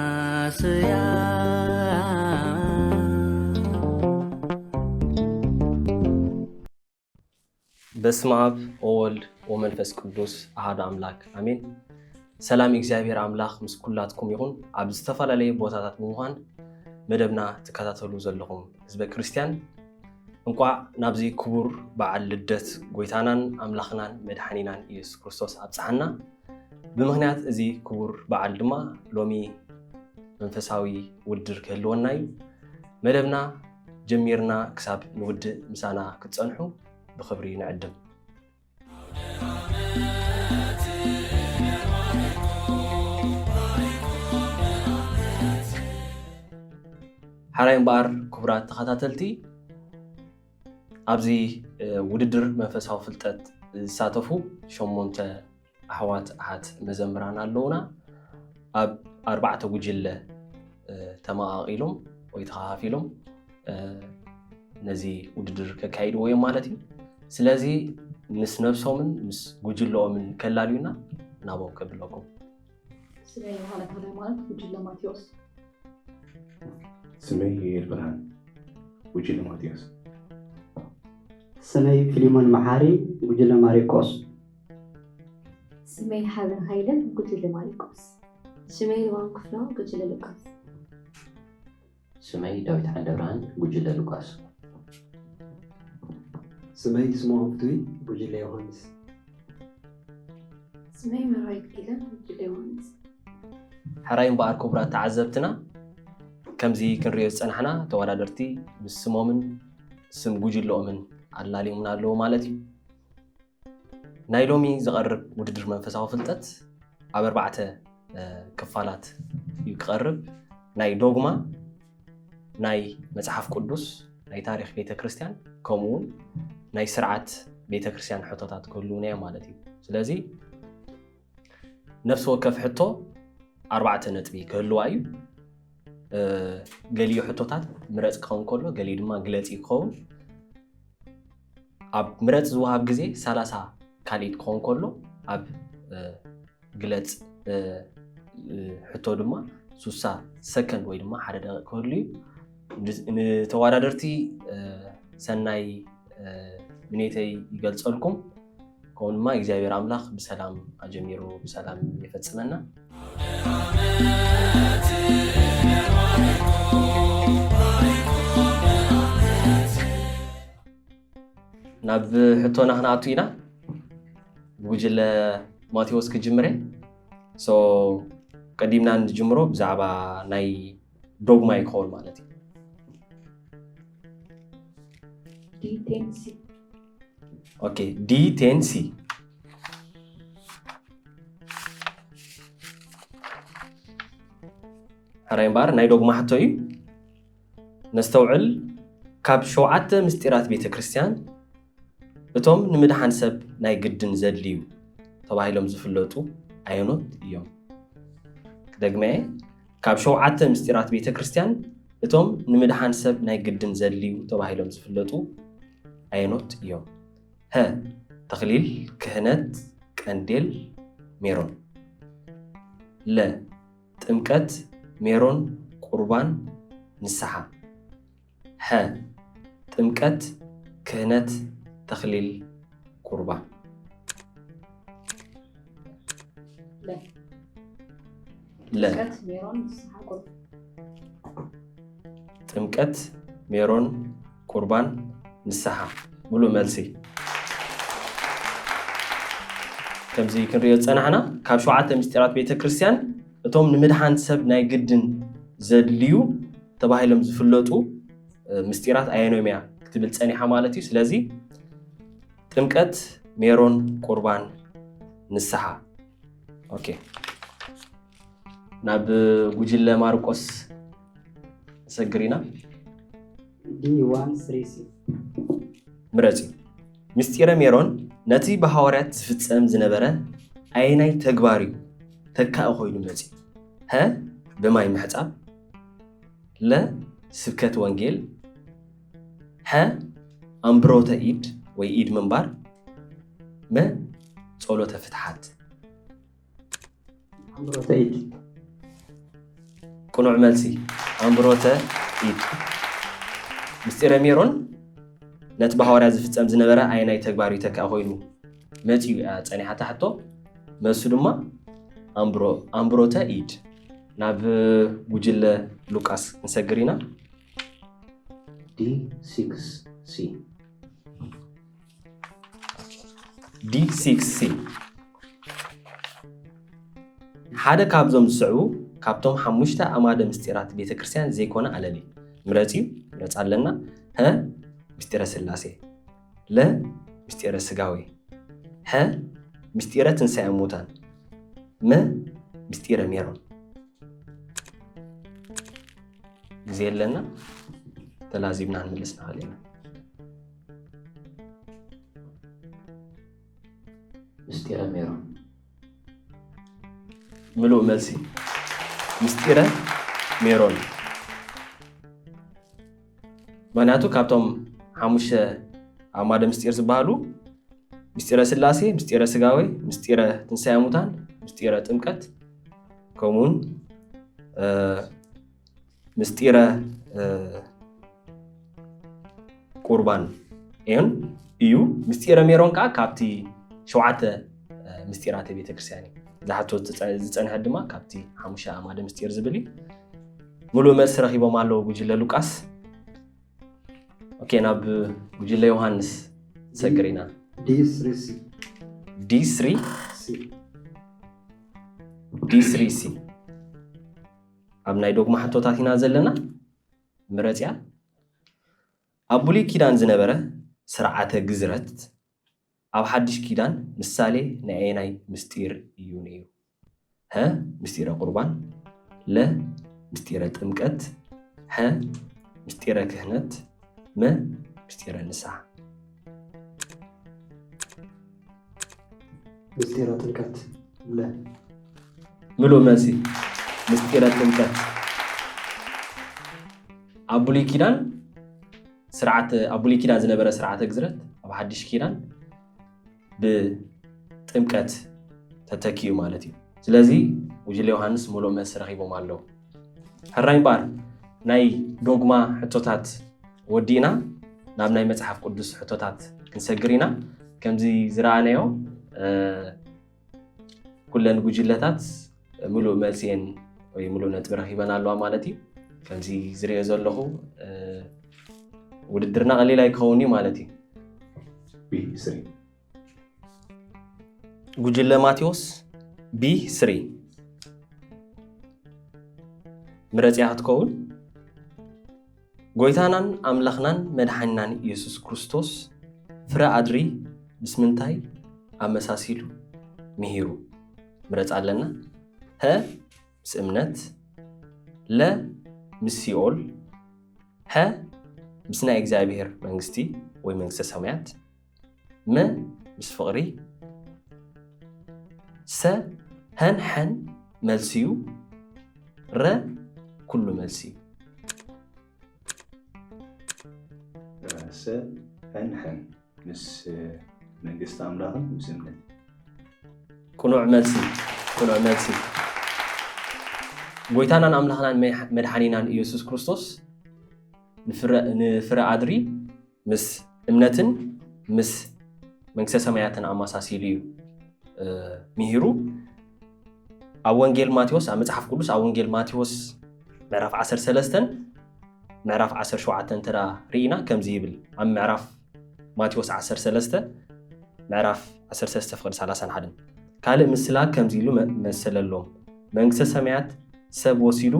أنستاسيا በስመ አብ ወወልድ ወመንፈስ ቅዱስ አሐዱ አምላክ አሜን። ሰላም እግዚአብሔር አምላክ ምስ ኩላትኩም ይሁን። ኣብ ዝተፈላለየ ቦታታት ብምዃን መደብና ትከታተሉ ዘለኹም ህዝበ ክርስቲያን እንኳዕ ናብዚ ክቡር በዓል ልደት ጎይታናን ኣምላኽናን መድሓኒናን ኢየሱስ ክርስቶስ ኣብፅሓና። ብምኽንያት እዚ ክቡር በዓል ድማ ሎሚ መንፈሳዊ ውድድር ክህልወና እዩ። መደብና ጀሚርና ክሳብ ንውድእ ምሳና ክትፀንሑ بخبري نعدم حراين بار كبرات تخاتلتي أبزي وددر منفسها فلتت ساتفو شمونت أحوات أحد مزمران اللونا أب 4 وجلة تماقيلهم ويتخافيلهم نزي وددر ككايد ويا مالتي سلازي مس نفسهم مس ጉጅለኦምን ከላልዩና ናቦም ከብለኩም سمي هذا مالك وجل ماتيوس سمي البرهان وجل ماتيوس سمي فيليمون محاري وجل ماريكوس سمي حبن هيلن وجل ماريكوس سمي وان كفلا وجل لوكاس سمي داويد حندبران وجل لوكاس سمي اسمه عبدوي وجل يوهانس سمي مرايك كيلن وجل يوهانس حراين بار كبرات تعذبتنا كمزي كنريو صنحنا توادرتي مسمومن سم ጉጅለኦምን አላሊሙና አለው ማለት እዩ። ናይ ሎሚ ዝቀርብ ውድድር መንፈሳዊ ፍልጠት ኣብ 4 ክፋላት ይቀርብ። ናይ ዶግማ፣ ናይ መጽሐፍ ቅዱስ፣ ናይ ታሪኽ ቤተክርስቲያን ከምኡውን ናይ ስርዓት ቤተክርስቲያን ሕቶታት ክህልውና ማለት እዩ። ስለዚ ነፍሲ ወከፍ ሕቶ 4 ነጥቢ ክህልዋ እዩ። ገሊኡ ሕቶታት ምረፅ ክኸውን ከሎ ገሊኡ ድማ ግለፂ ክኸውን ኣብ ምረፅ ዝወሃብ ግዜ 30 ካሊት ክኸውን ከሎ ኣብ ግለፅ ሕቶ ድማ 60 ሰከንድ ወይ ድማ 1 ደቂቃ ክህሉ እዩ። ንተወዳደርቲ ሰናይ ምኔተይ ይገልጸልኩም። ከውን ድማ እግዚአብሔር አምላክ በሰላም አጀሚሩ በሰላም ይፈጽመና። ናብ ሕቶና ክናቱ ኢና ጉጅለ ማቴዎስ ክጅምረ ቀዲምና እንጅምሮ ብዛዕባ ናይ ዶግማ ይኸውን ማለት እዩ። دي10C اوكي D10C حراين بار ناي دوغما حتو እዩ نستوعل ካብ 7 ምስጢራት ቤተ ክርስቲያን እቶም ንምድሓን ሰብ ናይ ግድን ዘድልዩ ተባሂሎም ዝፍለጡ ኣየኖት እዮም። ደግመ ካብ 7 ምስጢራት ቤተ ክርስቲያን እቶም ንምድሓን ሰብ ናይ ግድን ዘድልዩ ተባሂሎም ዝፍለጡ ኣየኖት እዮም። ሀ ተኽሊል፣ ክህነት፣ ቀንዴል፣ ሜሮን። ለ ጥምቀት፣ ሜሮን፣ ቁርባን፣ ንስሐ። ሀ ጥምቀት፣ ክህነት፣ ተኽሊል፣ ቁርባን። ለ ጥምቀት፣ ሜሮን፣ ቁርባን፣ ንስሐ። ሙሉ መልሲ ከምዚ ክንሪኦ ፀናሕና ካብ 7 ምስጢራት ቤተ ክርስቲያን እቶም ንምድሓን ሰብ ናይ ግድን ዘድልዩ ተባሂሎም ዝፍለጡ ምስጢራት ኣየኖም እያ ክትብል ፀኒሓ ማለት እዩ። ስለዚ ጥምቀት፣ ሜሮን፣ ቁርባን፣ ንስሐ። ኦኬ ናብ ጉጅለ ማርቆስ ሰግሪና D130 ምረፂ። ምስጢረ ሜሮን ነቲ ብሃዋርያት ዝፍፀም ዝነበረ ኣይናይ ተግባር እዩ ተካእ ኮይኑ መፂ። ሀ ብማይ ምሕፃብ። ለ ስብከት ወንጌል። ሐ ኣንብሮተ ኢድ ወይ ኢድ ምንባር። መ ጸሎተ ፍትሓት። ኣምብሮተ ኢድ ቁኑዕ መልሲ ኣምብሮተ ኢድ ምስጢረ ሜሮን ነቲ ብሃዋርያ ዝፍጸም ዝነበረ ኣይናይ ተግባር ይተክኣ ኮይኑ መጺኡ ጸኒሓታ ሕቶ መልሱ ድማ ኣምብሮተ ኢድ ናብ ጉጅለ ሉቃስ እንሰግር ኢና D6C D6C ሓደ ካብዞም ዝስዕቡ ካብቶም 5 ኣማደ ምስጢራት ቤተክርስትያን ዘይኮነ ኣለሊ ምረጽ ኣለና ሀ ምስጢረ ስላሴ ለ ምስጢረ ስጋዊ ሀ ምስጢረ ትንሣኤ ሙታን መ ምስጢረ ሜሮን ጊዜ የለና ተላዚምና እንመልስና ኣለና ምስጢረ ሜሮን ምሉእ መልሲ ምስጢረ ሜሮን ምክንያቱ ካብቶም 5 ኣማደ ምስጢር ዝበሃሉ ምስጢረ ስላሴ ምስጢረ ስጋዊ ምስጢረ ትንሣኤ ሙታን ምስጢረ ጥምቀት ከምኡውን ምስጢረ ቁርባን እዩ ምስጢረ ሜሮን ከዓ ካብቲ 7 ምስጢራተ ቤተክርስትያን ዝሓቶ ዝጸንሐ ድማ ካብቲ 5 ኣማደ ምስጢር ዝብል ሙሉእ መልሲ ረኺቦም ኣለዉ ጉጅለ ሉቃስ ኦኬ ናብ ጉጅለ ዮሃንስ ሰግር ኢና D3C ኣብ ናይ ዶግማ ሕቶታት ኢና ዘለና ምረጽያ ኣብ ብሉይ ኪዳን ዝነበረ ስርዓተ ግዝረት ኣብ ሓድሽ ኪዳን ምሳሌ ናይ ምስጢር እዩ ነይሩ ሀ ምስጢረ ቁርባን ለ ምስጢረ ጥምቀት ሀ ምስጢረ ክህነት መ ምስጢረ ንስሐ ምስጢረ ጥምቀት ለ ምሉእ መልሲ ምስጢረ ጥምቀት ኣብ ብሉይ ኪዳን ዝነበረ ስርዓተ ግዝረት ኣብ ሓድሽ ኪዳን ብጥምቀት ተተኪዩ ማለት እዩ ስለዚ ጉጅለ ዮሃንስ ሙሉእ መልሲ ረኺቦም ኣለዉ ሕራይ እምበር ናይ ዶግማ ሕቶታት ወዲእና ናብ ናይ መጽሓፍ ቅዱስ ሕቶታት ክንሰግር ኢና ከምዚ ዝረኣናዮ ኩለን ጉጅለታት ሙሉእ መልሲን ወይ ሙሉእ ነጥቢ ረኺበን ኣለዋ ማለት እዩ ከምዚ ዝሪኦ ዘለኹ ውድድርና ቀሊል ኣይክኸውን እዩ ማለት እዩ B3 ጉጅለ ማቴዎስ B3 ምረጽያ ክትከውን ጎይታናን ኣምላኽናን መድሓኒናን ኢየሱስ ክርስቶስ ፍረ ኣድሪ ምስ ምንታይ ኣመሳሲሉ ምሂሩ ምረጽ ኣለና ሀ ምስ እምነት ለ ምስ ሲኦል ሀ ምስ ናይ እግዚአብሔር መንግስቲ ወይ መንግስተ ሰማያት መ ምስ ፍቕሪ ሰ ሀን መልሲዩ ረ ኩሉ መልሲዩ ሰ ሀን ምስ መንግስቲ ኣምላኽን ምስ እምነት ቁኑዕ መልሲ ጎይታናን ኣምላኽናን መድሓኒናን ኢየሱስ ክርስቶስ ንፍረ ኣድሪ ምስ እምነትን ምስ መንግስተ ሰማያትን ኣመሳሲሉ እዩ ምሂሩ ኣብ ወንጌል ማቴዎስ ኣብ መጽሓፍ ቅዱስ ኣብ ወንጌል ማቴዎስ ምዕራፍ 13 ምዕራፍ 17 ተራ ርኢና ከምዚ ይብል ኣብ ምዕራፍ ማቴዎስ 13 ምዕራፍ 13 ፍቅዲ 31 ካልእ ምስላ ከምዚ ኢሉ መሰለሎም መንግስተ ሰማያት ሰብ ወሲዱ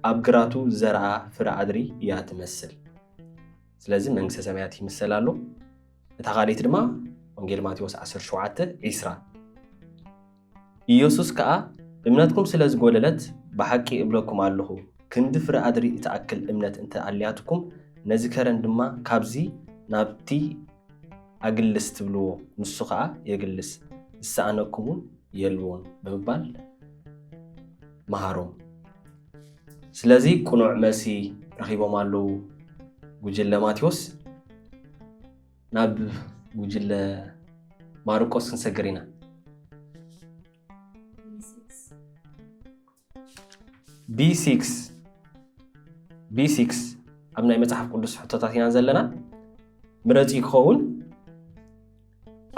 ኣብ ግራቱ ዘርአ ፍረ ኣድሪ እያ ትመስል ስለዚ መንግስተ ሰማያት ይመስል ኣሎ እታ ካልእት ድማ ወንጌል ማቴዎስ 17:20 ኢየሱስ ከዓ እምነትኩም ስለ ዝጎደለት ብሓቂ እብለኩም ኣለኹ ክንዲ ፍረ ኣድሪ እትኣክል እምነት እንተ ኣልያትኩም ነዚ ከረን ድማ ካብዚ ናብቲ ኣግልስ ትብልዎ ንሱ ከዓ የግልስ ዝሰኣነኩምን የልዎን ብምባል መሃሮም ስለዚ ቁኑዕ መልሲ ረኺቦም ኣለዉ ጉጅለ ማቴዎስ ናብ ጉጅለ ማርቆስ ክንሰግር ኢና B6 ኣብ ናይ መጽሓፍ ቅዱስ ሕቶታት ኢና ዘለና ምረጽ ይኸውን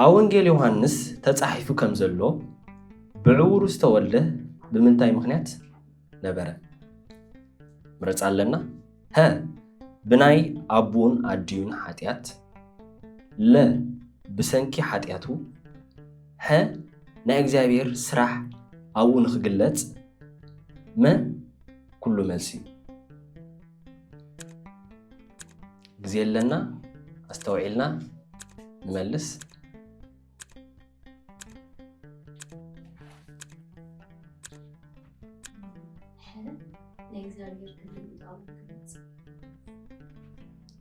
ኣብ ወንጌል ዮሐንስ ተጻሒፉ ከም ዘሎ ብዕውሩ ዝተወልደ ብምንታይ ምኽንያት ነበረ ምረጽ ኣለና ሀ ብናይ አቡን አዲዩን ኃጢአት ለ ብሰንኪ ኃጢአቱ ሀ ናይ እግዚአብሔር ስራሕ አብኡ ንኽግለጽ መ ኩሉ መልሲ ጊዜ የለና አስተውዒልና ንመልስ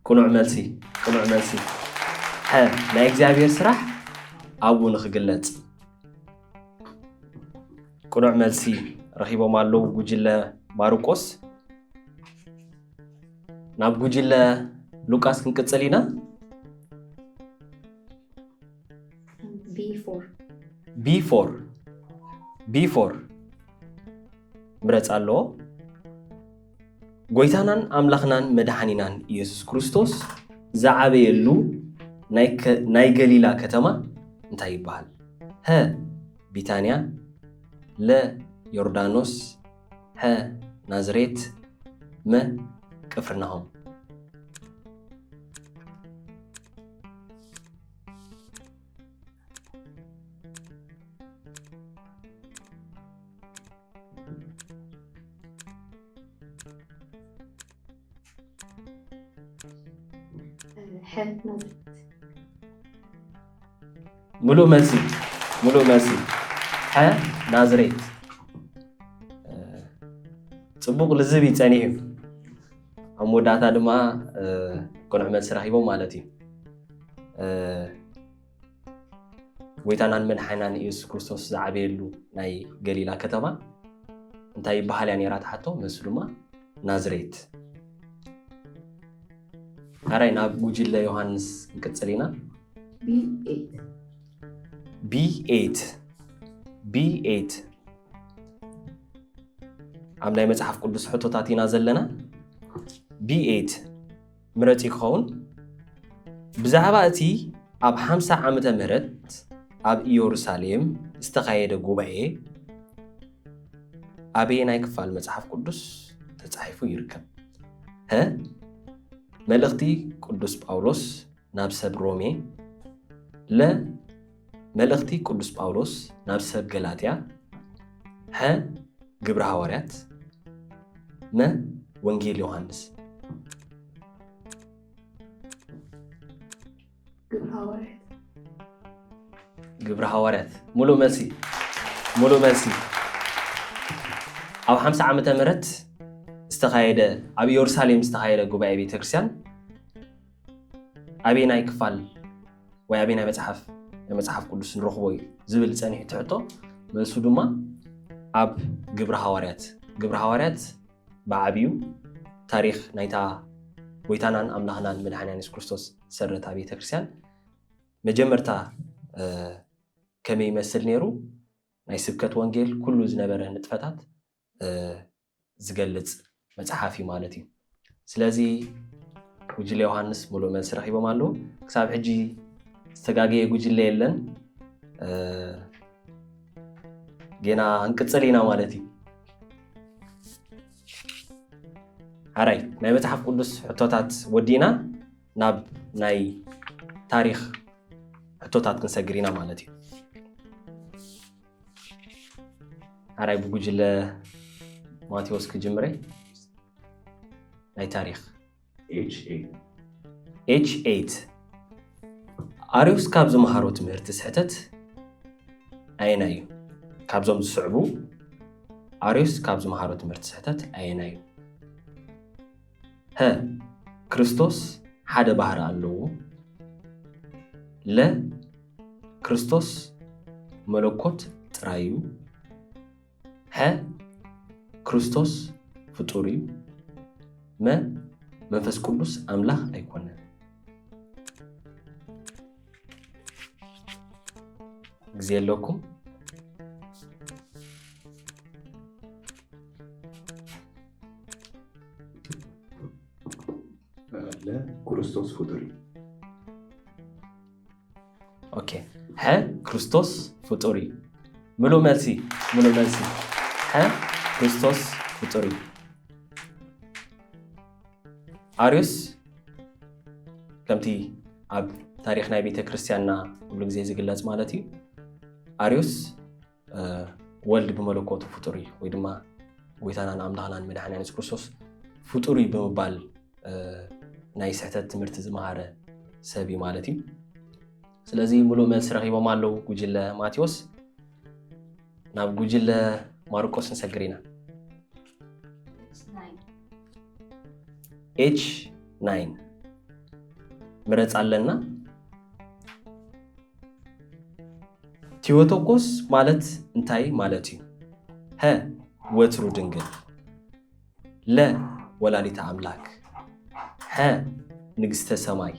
ቁኑዕ መልሲ ሀ ናይ እግዚአብሔር ስራሕ አብኡ ንኽግለጽ ቁኑዕ መልሲ ረኺቦም ኣለዉ ጉጅለ ማርቆስ ናብ ጉጅለ ሉቃስ ክንቅጽል ኢና B4 ምረጽ ኣለዎ ጎይታናን አምላኽናን መድኃኒናን ኢየሱስ ክርስቶስ ዝዓበየሉ ናይ ገሊላ ከተማ እንታይ ይበሃል ሀ ቢታንያ ለ ዮርዳኖስ ሀ ናዝሬት መ ቅፍርናሆም ሙሉ መልሲ ሀ ናዝሬት ጽቡቕ ልዝብ ይጸኒሕ ኣብ መወዳእታ ድማ ቁኑዕ መልሲ ረኺቦም ማለት እዩ ጎይታናን መድኃኒናን ኢየሱስ ክርስቶስ ዝዓበየሉ ናይ ገሊላ ከተማ እንታይ ይበሃል እያ ነይራ ተሓቶ መልሱ ድማ ናዝሬት አራይ ናብ ጉጅለ ዮሐንስ እንቅጽል ኢና B8 ኣብ ናይ መጽሓፍ ቅዱስ ሕቶታት ኢና ዘለና B8 ምረጽ ይኸውን ብዛዕባ እቲ ኣብ 50 ዓመተ ምህረት ኣብ ኢየሩሳሌም ዝተኻየደ ጉባኤ ኣበየናይ ክፋል መጽሓፍ ቅዱስ ተጻሒፉ ይርከብ ሀ መልእኽቲ ቅዱስ ጳውሎስ ናብ ሰብ ሮሜ ለ መልእኽቲ ቅዱስ ጳውሎስ ናብ ሰብ ገላትያ ሀ ግብረ ሐዋርያት መ ወንጌል ዮሐንስ ግብረ ሐዋርያት ሙሉ መልሲ ኣብ 50 ዓመተ ምህረት ዝተኻየደ ኣብ ኢየሩሳሌም ዝተኻየደ ጉባኤ ቤተክርስቲያን ኣበየናይ ክፋል ወይ ኣበየናይ መጽሓፍ ቅዱስ ንረኽቦ ዝብል ጸኒሕ ትሕቶ መልሱ ድማ ኣብ ግብረ ሐዋርያት ብዓብዩ ታሪኽ ናይታ ጎይታናን አምላኽናን መድኃኒናን ኢየሱስ ክርስቶስ ሰረታ ቤተክርስቲያን መጀመርታ ከመይ ይመስል ነይሩ ናይ ስብከት ወንጌል ኩሉ ዝነበረ ንጥፈታት ዝገልጽ መጽሓፍ እዩ ማለት እዩ ስለዚ ጉጅለ ዮሐንስ ሙሉ መልሲ ረኺቦም ኣለዉ ክሳብ ሕጂ ዝተጋገየ ጉጅለ የለን ገና እንቅጽል ኢና ማለት እዩ አራይ ናይ መጽሓፍ ቅዱስ ሕቶታት ወዲና ናብ ናይ ታሪኽ ሕቶታት ክንሰግር ኢና ማለት እዩ አራይ ብጉጅለ ማቴዎስ ክጅምረ ናይ ታሪኽ H8 አርዮስ ካብ ዝመሃሮ ትምህርቲ ስሕተት ኣየና እዩ ካብዞም ዝስዕቡ አርዮስ ካብ ዝመሃሮ ትምህርቲ ስሕተት ኣየና እዩ ሀ ክርስቶስ ሓደ ባህሪ ኣለዎ ለ ክርስቶስ መለኮት ጥራይ እዩ ሀ ክርስቶስ ፍጡር እዩ መ መንፈስ ቅዱስ አምላኽ ኣይኮነን ጊዜ የለኩም ክርስቶስ ፍጡሪ ኦኬ ሀ ክርስቶስ ፍጡሪ ሙሉእ መልሲ ሀ ክርስቶስ ፍጡሪ አርዮስ ከምቲ ኣብ ታሪክ ናይ ቤተ ክርስቲያንና ኩሉ ግዜ ዝግለጽ ማለት እዩ አርዮስ ወልድ ብመለኮቱ ፍጡሪ ወይ ድማ ጎይታናን ኣምላኽናን መድኃኒትና ኢየሱስ ክርስቶስ ፍጡሪ ብምባል ናይ ስሕተት ትምህርቲ ዝመሃረ ሰብ ማለት እዩ ስለዚ ሙሉእ መልሲ ረኺቦም ኣለው ጉጅለ ማቴዎስ ናብ ጉጅለ ማርቆስ ንሰግር ኢና H9 ምረጽ ኣለና ቴዎቶኮስ ማለት እንታይ ማለት እዩ ሀ ወትሩ ድንግል ለ ወላዲተ አምላክ ሀ ንግሥተ ሰማይ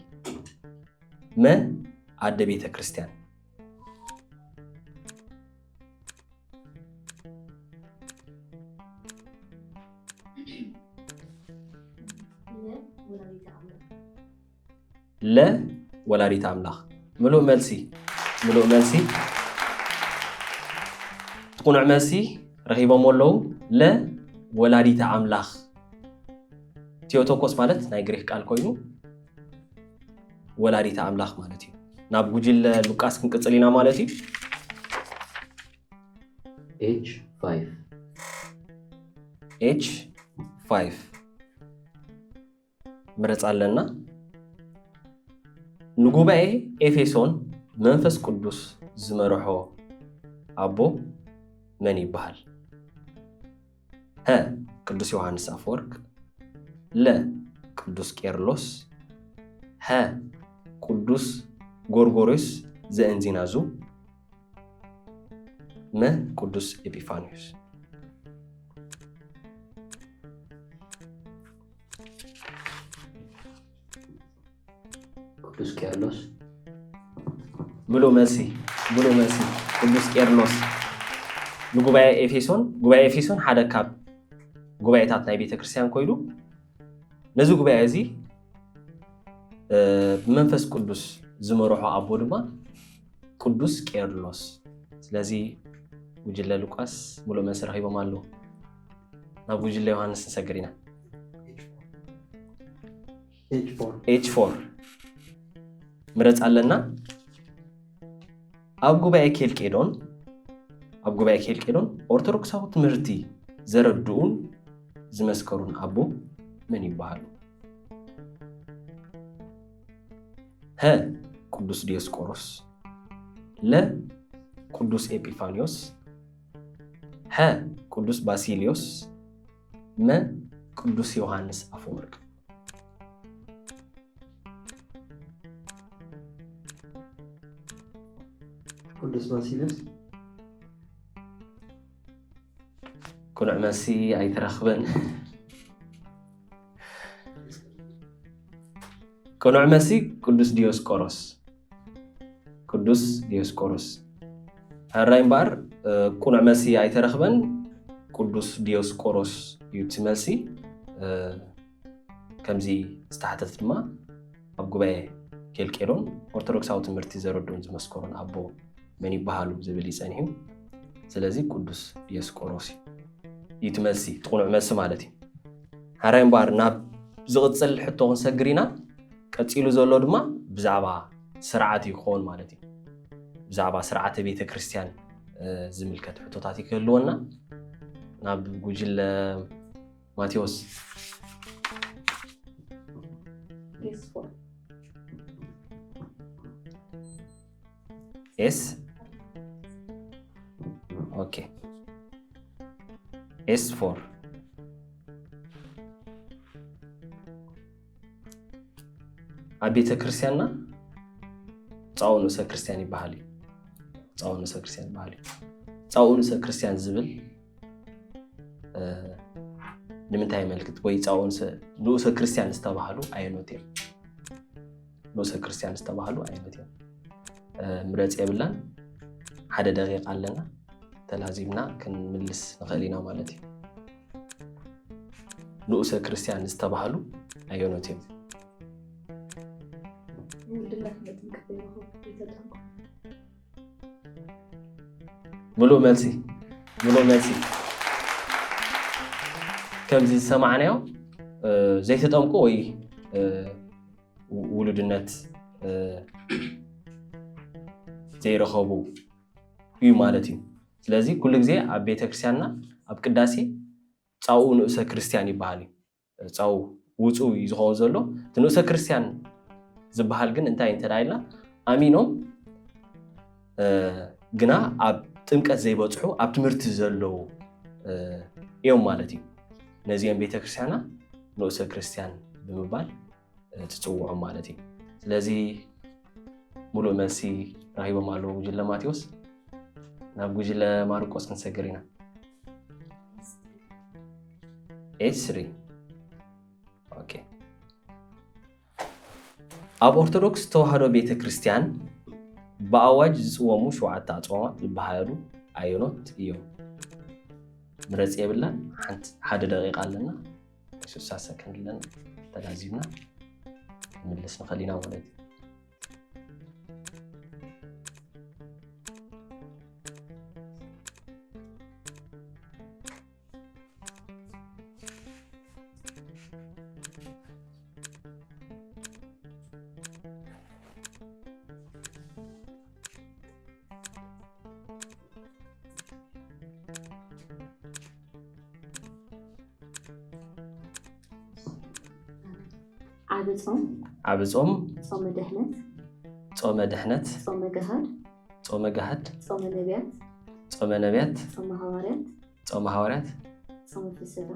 መ አደ ቤተ ክርስቲያን ለ ወላዲተ አምላክ ሙሉእ መልሲ ቁኑዕ መልሲ ረኺቦም ኣለዉ ለ ወላዲተ አምላክ ቴዎቶኮስ ማለት ናይ ግሪክ ቃል ኮይኑ ወላዲተ አምላክ ማለት እዩ ናብ ጉጅለ ሉቃስ ክንቅጽል ኢና ማለት እዩ H5 ምረጽ ኣለና ንጉባኤ ኤፌሶን መንፈስ ቅዱስ ዝመርሖ አቦ መን ይበሃል ሀ ቅዱስ ዮሐንስ አፈወርቅ ለ ቅዱስ ቄርሎስ ሀ ቅዱስ ጎርጎርዮስ ዘእንዚናዙ መ ቅዱስ ኤጲፋንዮስ ቅዱስ ቄርሎስ ሙሉእ መልሲ ቅዱስ ቄርሎስ ንጉባኤ ኤፌሶን ሓደ ካብ ጉባኤታት ናይ ቤተ ክርስቲያን ኮይኑ ነዚ ጉባኤ እዚ ብመንፈስ ቅዱስ ዝመርሖ አቦ ድማ ቅዱስ ቄርሎስ ስለዚ ጉጅለ ሉቃስ ሙሉእ መልሲ ረኺቦም ኣለዉ ናብ ጉጅለ ዮሐንስ ንሰግር ኢና H4 ምረጽ ኣለና ኣብ ጉባኤ ኬልቄዶን ኦርቶዶክሳዊ ትምህርቲ ዘረድኡን ዝመስከሩን አቦ ምን ይበሃሉ ሀ ቅዱስ ዲዮስቆሮስ ለ ቅዱስ ኤጲፋንዮስ ሀ ቅዱስ ባሲሊዮስ መ ቅዱስ ዮሐንስ አፈወርቅ ቅዱስ ባሲሊዮስ ቁኑዕ መልሲ ኣይተረኽበን ቁኑዕ መልሲ ቅዱስ ዲዮስቆሮስ ሕራይ እምበር ቁኑዕ መልሲ ኣይተረኽበን ቅዱስ ዲዮስቆሮስ እዩ እቲ መልሲ ከምዚ ዝተሓተት ድማ ኣብ ጉባኤ ኬልቄዶን ኦርቶዶክሳዊ ትምህርቲ ዘረድኡን ዝመስከሩን አቦ መን ይበሃሉ ዝብል ይጸኒሑ ስለዚ ቅዱስ ዲዮስቆሮስ እዩ እቲ መልሲ ቁኑዕ መልሲ ማለት እዩ ሕራይ እምበር ናብ ዝቕጽል ሕቶ ክንሰግር ኢና ቀጺሉ ዘሎ ድማ ብዛዕባ ስርዓት ይኾን ማለት እዩ ብዛዕባ ስርዓተ ቤተ ክርስቲያን ዝምልከት ሕቶታት ይክህልወና ናብ ጉጅለ ማቴዎስ S okay S4 ኣብ ቤተ ክርስቲያንና ጻውዕ ንእሰ ክርስቲያን ይበሃል እዩ ጻውዕ ንእሰ ክርስቲያን ዝብል ንምንታይ መልክት ወይ ጻውዕ ንእሰ ክርስቲያን ዝተባሃሉ ኣየኖት እዮም ንእሰ ክርስቲያን ዝተባሃሉ ኣየኖት እዮም ምረጽ የብላን ሓደ ደቂቃ ኣለና ተላዚምና ክንምልስ ንኽእል ኢና ማለት እዩ ንእሰ ክርስቲያን ዝተባሃሉ ኣየኖት እዮም ملو ملسي كم زي سمعناه زي تطمقو ወይ ውሉድነት ዘይረኸቡ እዩ ማለት እዩ ስለዚህ ኩሉ ግዜ ኣብ ቤተክርስቲያንና ኣብ ቅዳሴ ጻኡ ንእሰ ክርስቲያን ይባሃል ጻኡ ውጹ ይዝኾን ዘሎ ንእሰ ክርስቲያን ዝበሃል ግን እንታይ እንተዳይልና ኣሚኖም ግና ኣብ ጥምቀት ዘይበጽሑ ኣብ ትምህርቲ ዘለው እዮም ማለት እዩ ነዚኦም ቤተክርስቲያንና ንእሰ ክርስቲያን ብምባል ትጽውዑ ማለት እዩ ስለዚህ ሙሉ መልሲ ራሂቦም አለው ጉጅለ ማቴዎስ ናብ ጉጅለ ማርቆስ እንሰገሪና ኤስሪ ኦኬ ኣብ ኦርቶዶክስ ተዋህዶ ቤተክርስቲያን በአዋጅ ዝጽወሙ 7 አጽዋማት ዝበሃሉ ኣየኖት እዮም ምረጽ የብላን ሓደ ደቂቃ ኣለና 60 ሰከንድ ለና ተላዚምና ምልስ نخلينا ولد عبصوم صوم دحنت صوم دحنت صوم جهاد صوم جهاد صوم نبيات صوم نبيات صوم هوارات صوم هوارات صوم فلسفة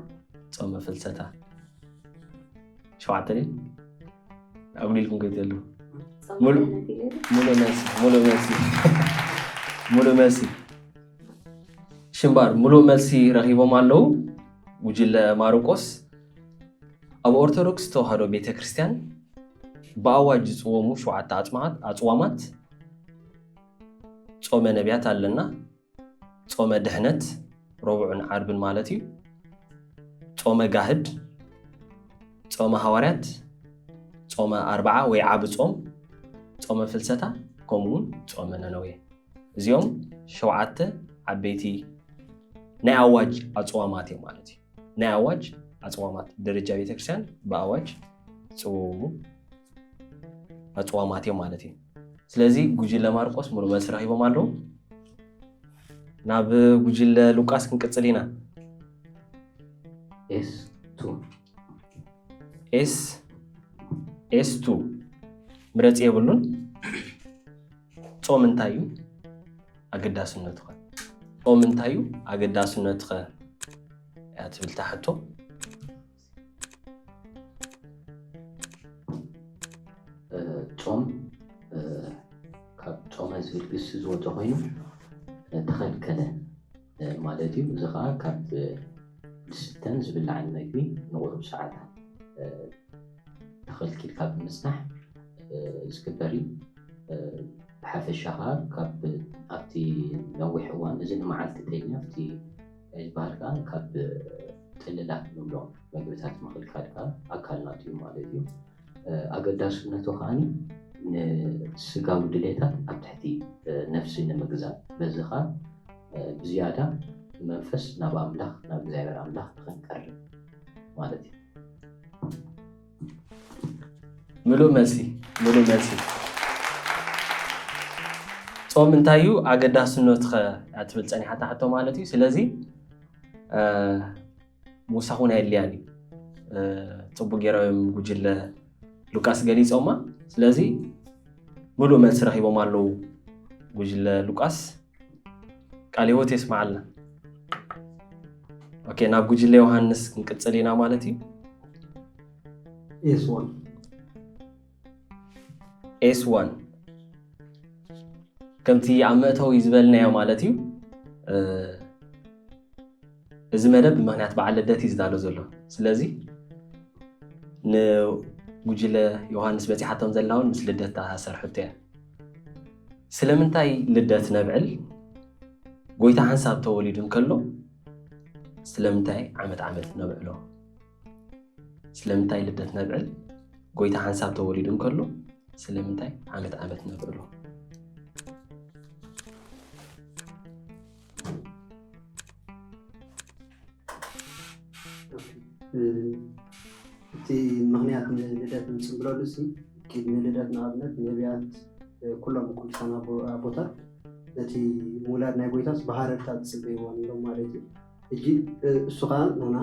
صوم فلسفة شو عطلي أقول لكم قلت له مولو ملسي شنبار مولو ملسي رغيبو مالو وجل ماروكوس ኣብ ኦርቶዶክስ ተዋህዶ ቤተክርስቲያን በአዋጅ ጾሙ 7 አጽዋማት ጾመ ነቢያት አለና ጾመ ድህነት ረቡዕን ዓርብን ማለት እዩ ጾመ ጋህድ ጾመ ሐዋርያት ጾመ 40 ወይ ዓብ ጾም ጾመ ፍልሰታ ከምኡን ጾመ ነነዌ እዚኦም 7 ዓበይቲ ናይ አዋጅ አጽዋማት እዮም ማለት እዩ ናይ አዋጅ አጽዋማት ደረጃ ቤተክርስቲያን በአዋጅ ጾሙ አጽዋማት ማለት ነው ስለዚህ ጉጅለ ማርቆስ ሙሉ መስራ ይቦማሉ ናብ ጉጅለ ሉቃስ ክንቀጽልና ኤስ2 ምረጽ የብሉን ጾም እንታዩ አገዳስነቱ ጾም እንታዩ አገዳስነቱ ያትብል ታሕቶ ጾም ካብ ጾም ዝብል ግስ ዝወፀ ኮይኑ ተኸልከለ ማለት እዩ እዚ ከዓ ካብ ስተን ዝብላዕ ምግቢ ንቑሩብ ሰዓታት ተኸልኪልካ ብምጽናሕ ዝግበር እዩ ብሓፈሻ ከዓ ካብ ኣብቲ ነዊሕ እዋን እዚ ንመዓልቲ ተይልና ኣብቲ ዝበሃል ከዓ ካብ ጥልላት ንብሎ ምግብታት ምኽልካልካ ኣካልናት እዩ ማለት እዩ ኣገዳስነቱ ከዓኒ ንስጋዊ ድሌታት ኣብ ትሕቲ ነፍሲ ንምግዛእ በዚ ከዓ ብዝያዳ መንፈስ ናብ ኣምላኽ ናብ እግዚአብሔር ኣምላኽ ክንቀርብ ማለት እዩ ሙሉእ መልሲ ጾም እንታይ እዩ ኣገዳስነቱ ኣትብል ጸኒሓታ ሕቶ ማለት እዩ ስለዚ ሙሳኹን የድልያኒ ጽቡቅ ጌሮም ጉጅለ ሉቃስ ገሊጾማ ስለዚ ሙሉእ መልሲ ረኺቦም ኣለው ጉጅለ ሉቃስ ቃል ሕይወት የስማዓልና ኦኬ ናብ ጉጅለ ዮሐንስ ክንቅጽል ኢና ማለት እዩ S1 ከምቲ ኣብ መእተዊ ዝበልናዮ ማለት እዩ እዚ መደብ ብምክንያት በዓል ልደት እዩ ዝዳሎ ዘሎ ስለዚ ንጉጅለ ዮሐንስ በፂሓቶም ዘላውን ምስ ልደት ተሰርሕቶ እያ ስለምንታይ ልደት ነብዕል ጎይታ ሓንሳብ ተወሊዱ እንከሎ ስለምንታይ ዓመት ነብዕሎ ስለምንታይ ልደት ነብዕል ጎይታ ሓንሳብ ተወሊዱ እንከሎ ስለምንታይ ዓመት ዓመት ነብዕሎ እቲ ምክንያት ልደት ምፅምብለሉ ሲ ኪድ ልደት ንኣብነት ነቢያት ኩሎም ቅዱሳን ኣቦታት ነቲ ምውላድ ናይ ጎይታስ ብሃረርታ ዝፅበይዎ ነይሮም ማለት እዩ እጂ እሱ ከዓ ንና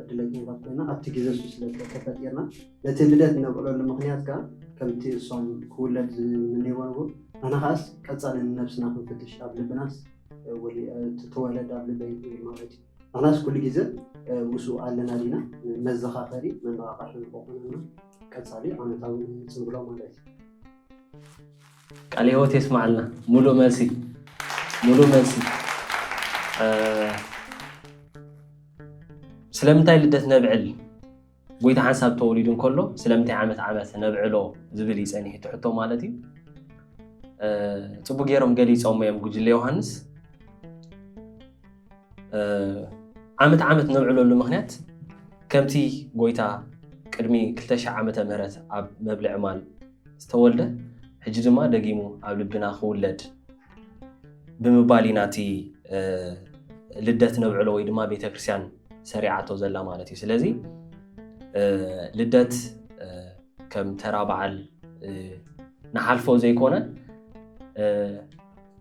ድለይባት ኮይና ኣብቲ ግዜ እሱ ስለተፈጢርና ነቲ ልደት ነብዕለሉ ምክንያት ከዓ ከምቲ እሶም ክውለድ ዝምነይዎ ንና ከዓስ ቀፃሊ ነብስና ክንፍትሽ ኣብ ልብናስ ተወለድ ኣብ ልበይ ማለት እዩ ንናስ ኩሉ ግዜ ውሱ ኣለና ዲና መዘኻኸሪ መነቃቃሒ ንኾነና ቀፃሊ ዓመታዊ ፅምብሎ ማለት እዩ ቃል ሕይወት የስማዓልና ሙሉእ መልሲ ስለምንታይ ልደት ነብዕል ጎይታ ሓንሳብ ተወሊዱ እንከሎ ስለምንታይ ዓመት ዓመት ነብዕሎ ዝብል ይፀኒሕ ትሕቶ ማለት እዩ ፅቡቅ ገይሮም ገሊፆም እዮም ጉጅለ ዮሃንስ ዓመት ዓመት ነብዕለሉ ምክንያት ከምቲ ጎይታ ቅድሚ 2000 ዓመተ ምህረት ኣብ መብልዕ ማል ዝተወልደ ሕጂ ድማ ደጊሙ ኣብ ልብና ክውለድ ብምባል ናቲ ልደት ነብዕሎ ወይ ድማ ቤተክርስትያን ሰሪዓቶ ዘላ ማለት እዩ ስለዚ ልደት ከም ተራ በዓል ንሓልፎ ዘይኮነ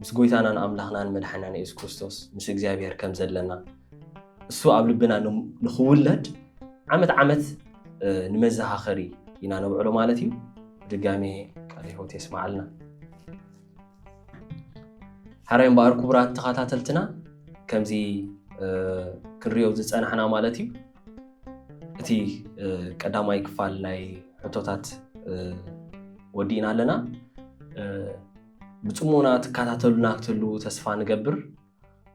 ምስ ጎይታናን ኣምላኽናን መድሓኒናን ኢየሱስ ክርስቶስ ምስ እግዚአብሔር ከም ዘለና እሱ ኣብ ልብና ንኽውለድ ዓመት ዓመት ንመዘኻኸሪ ኢና ነብዕሎ ማለት እዩ ድጋሜ ቃል ሕይወት የስማዓልና ሓራይ እምበኣር ክቡራት ተኸታተልትና ከምዚ ክንሪኦ ዝፀናሕና ማለት እዩ እቲ ቀዳማይ ክፋል ናይ ሕቶታት ወዲእና ኣለና ብፅሞና ትከታተሉና ክትህሉ ተስፋ ንገብር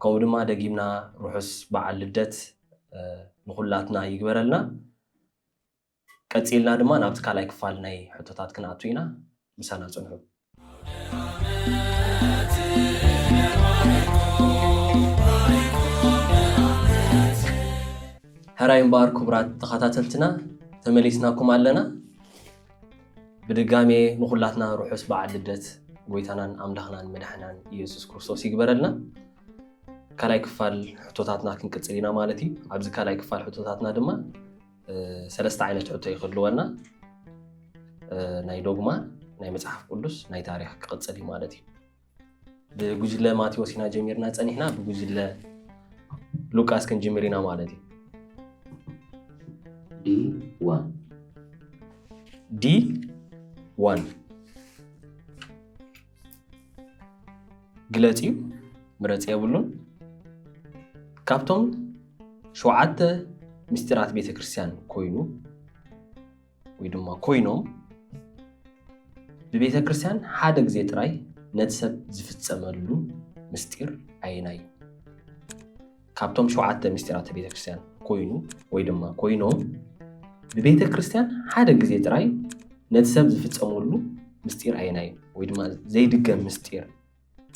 ከምኡ ድማ ደጊምና ርሑስ በዓል ልደት ንኹላትና ይግበረልና ቀፂልና ድማ ናብቲ ካልኣይ ክፋል ናይ ሕቶታት ክንኣቱ ኢና ምሳና ፅንሑ ሕራይ እምበኣር ክቡራት ተኸታተልትና ተመሊስናኩም ኣለና ብድጋሜ ንኹላትና ርሑስ በዓል ልደት ጎይታናን ኣምላኽናን መድሓኒናን ኢየሱስ ክርስቶስ ይግበረልና ካልኣይ ክፋል ሕቶታትና ክንቅፅል ኢና ማለት እዩ ኣብዚ ካልኣይ ክፋል ሕቶታትና ድማ ሰለስተ ዓይነት ሕቶ ይኽህልወና ናይ ዶግማ ናይ መጽሓፍ ቅዱስ ናይ ታሪክ ክቅፅል እዩ ማለት እዩ ብጉጅለ ማቴዎስ ኢና ጀሚርና ፀኒሕና ብጉጅለ ሉቃስ ክንጅምር ኢና ማለት እዩ D1 ግለፅ እዩ ምረፅ የብሉን ካብቶም 7 ምስጢራት ቤተክርስትያን ኮይኑ ወይ ድማ ኮይኖም ብቤተክርስትያን ሓደ ግዜ ጥራይ ነቲ ሰብ ዝፍፀመሉ ምስጢር ኣየናይ ካብቶም 7 ምስጢራት ቤተክርስትያን ኮይኑ ወይ ድማ ኮይኖም ብቤተክርስትያን ሓደ ግዜ ጥራይ ነቲ ሰብ ዝፍፀመሉ ምስጢር ኣየናይ ወይ ድማ ዘይድገም ምስጢር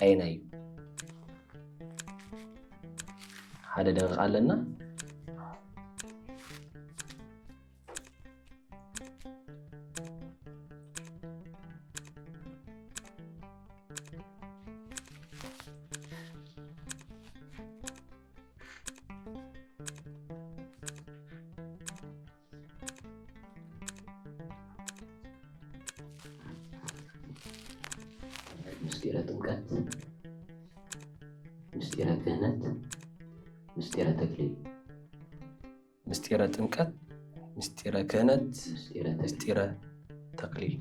ኣየናይ ሓደ ደቂቃ ኣለና ምስጢረ ጥምቀት ምስጢረ ክህነት ምስጢረ ተክሊል ምስጢረ ጥምቀት ምስጢረ ክህነት ምስጢረ ተክሊል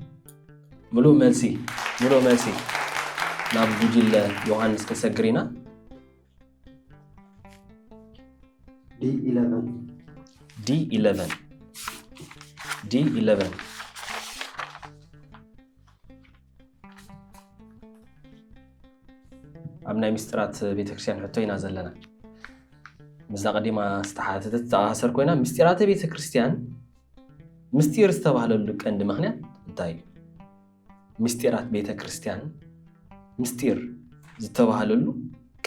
ሙሉእ መልሲ ናብ ጉጅለ ዮሃንስ ክንሰግር ኢና D11 ኣብ ናይ ምስጢራት ቤተክርስትያን ሕቶ ኢና ዘለና ምዛ ቀዲማ ዝተሓተተት ተኣሰር ኮይና ምስጢራት ቤተክርስትያን ምስጢር ዝተባህለሉ ቀንዲ ምክንያት እንታይ እዩ ምስጢራት ቤተክርስትያን ምስጢር ዝተባህለሉ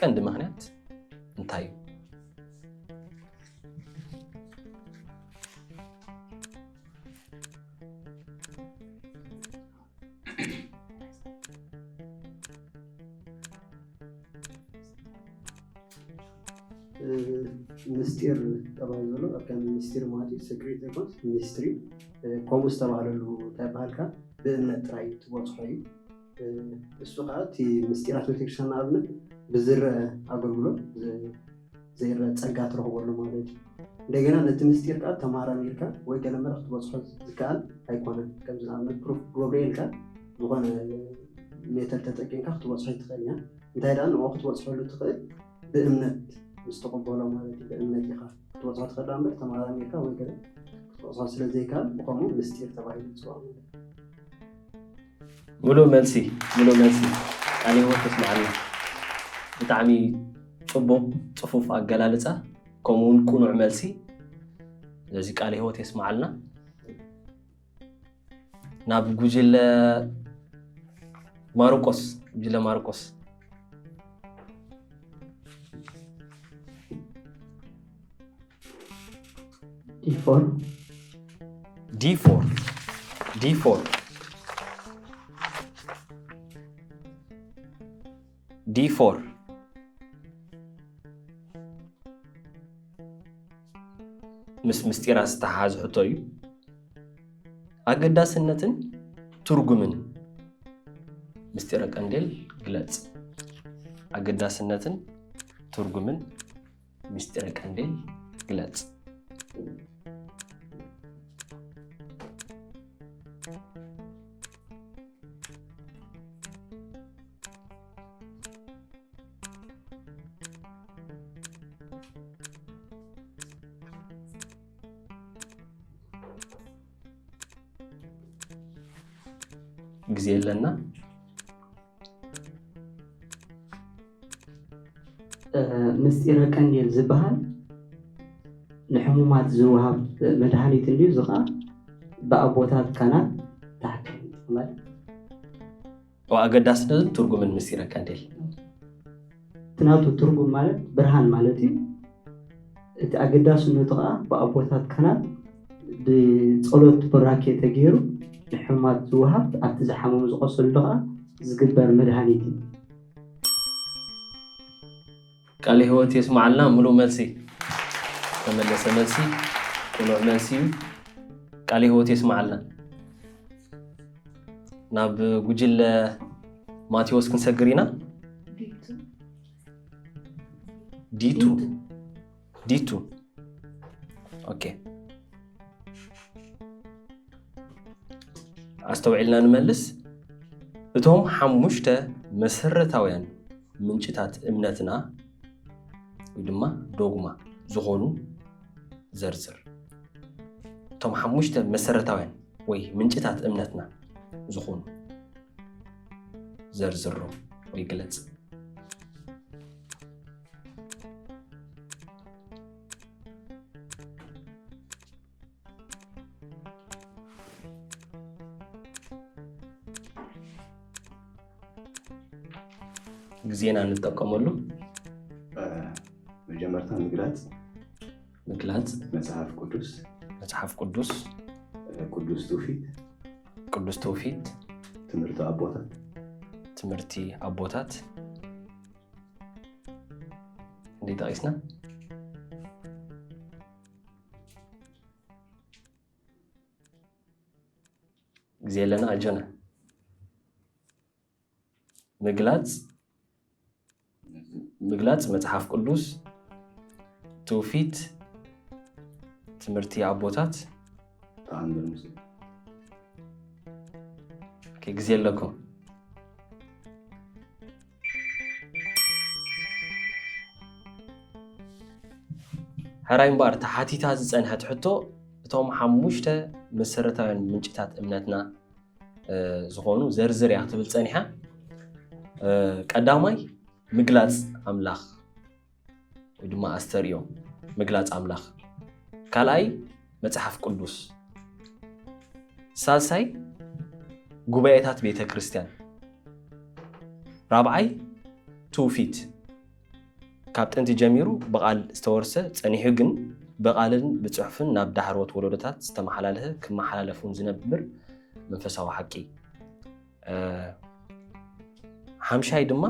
ቀንዲ ምክንያት እንታይ እዩ ምስጢር ተባሂሉ ዘሎ ከም ምስጢር ማለት ሲክሬት ይኮን ሚስትሪ ከምኡስ ተባሂሉ ተባሂልካ ብእምነት ጥራይ ትበፅሖ እዩ እሱ ከዓ እቲ ምስጢራት ቤተክርስትያን ኣብነት ብዝርአ ኣገልግሎት ዘይርአ ፀጋ ትረክበሉ ማለት እዩ እንደገና ነቲ ምስጢር ከዓ ተመራሚርካ ወይ ገለ መረኽ ትበፅሖ ዝከኣል ኣይኮነን ከምዚ ንኣብነት ፕሩፍ ገብርኤልካ ዝኾነ ሜተድ ተጠቂምካ ክትበፅሖ ትኽእል እያ እንታይ ደኣ ንዕኡ ክትበፅሐሉ ትኽእል ብእምነት ምስ ተቐበሎ ማለት እዩ ብእምነት ኢኻ ክትበፅሖ ትኽእል እምበር ተመራሚርካ ወይ ገለ ክትበፅሖ ስለዘይከኣል ብኸምኡ ምስጢር ተባሂሉ ይፅዋዕ ማለት እዩ ሙሉእ መልሲ ቃለ ሕይወት ተስማዓልና ብጣዕሚ ፅቡቕ ፅፉፍ ኣገላልፃ ከምኡውን ቁኑዕ መልሲ ስለዚ ቃለ ሕይወት የስማዓልና ናብ ጉጅለ ማርቆስ D4 ምስጢራት ዝተሓሓዘ ሕቶ እዩ ኣገዳስነትን ትርጉምን ምስጢረ ቀንዴል ግለጽ ኣገዳስነትን ትርጉምን ምስጢረ ቀንዴል ግለጽ ጊዜ የለና ምስጢረ ቀንዴል ዝበሃል ንሕሙማት ዝውሃብ መድሃኒት እንድዩ ዝኻ ብኣቦታት ካህናት ታሕኪም ማለት ኣገዳስነትን ትርጉምን ምስጢረ ቀንዴል ትናቱ ትርጉም ማለት ብርሃን ማለት እዩ እቲ ኣገዳስነቱ ከዓ ብኣቦታት ካህናት ብጸሎት ብራኬ ተገይሩ ንሕሙማት ዝውሃብ ኣብቲ ዝሓመሙ ዝቆሰሉ ከዓ ዝግበር መድሃኒት እዩ ቃለ ሕይወት የስማዓልና ሙሉእ መልሲ ተመለሰ መልሲ ቁኑዕ መልሲ ቃለ ሕይወት የስማዓልና ናብ ጉጅለ ማቴዎስ ክንሰግር ኢና ዲቱ ኦኬ ኣስተውዒልና ንመልስ እቶም 5 መሰረታውያን ምንጭታት እምነትና ወይ ድማ ዶግማ ዝኾኑ ዘርዝር እቶም 5 መሰረታውያን ወይ ምንጭታት እምነትና ዝኾኑ ዘርዝሮም ወይ ግለጽ ጊዜና እንጠቀመሉ መጀመርታ ምግላጽ መጽሐፍ ቅዱስ ቅዱስ ትውፊት ትምህርቲ አቦታት እንዴት ጠቂስና ጊዜ የለና አጀና ምግላጽ መጽሐፍ ቅዱስ ትውፊት ትምህርቲ አቦታት ጊዜ የለኩም ሕራይ እምበር ተሓቲታ ዝጸንሐት ሕቶ እቶም 5 መሰረታውያን ምንጭታት እምነትና ዝኾኑ ዘርዝር ያ ትብል ጸኒሓ ቀዳማይ ምግላጽ አምላኽ ወይ ድማ አስተርእዮ ምግላጽ አምላኽ ካልኣይ መጽሐፍ ቅዱስ ሳልሳይ ጉባኤታት ቤተ ክርስቲያን ራብዓይ ትውፊት ካብ ጥንቲ ጀሚሩ በቃል ዝተወርሰ ጸኒሑ ግን በቃልን ብጽሑፍን ናብ ዳሕሮት ወለዶታት ዝተመሓላለፈ ክመሓላለፉን ዝነብር መንፈሳዊ ሓቂ ሓምሻይ ድማ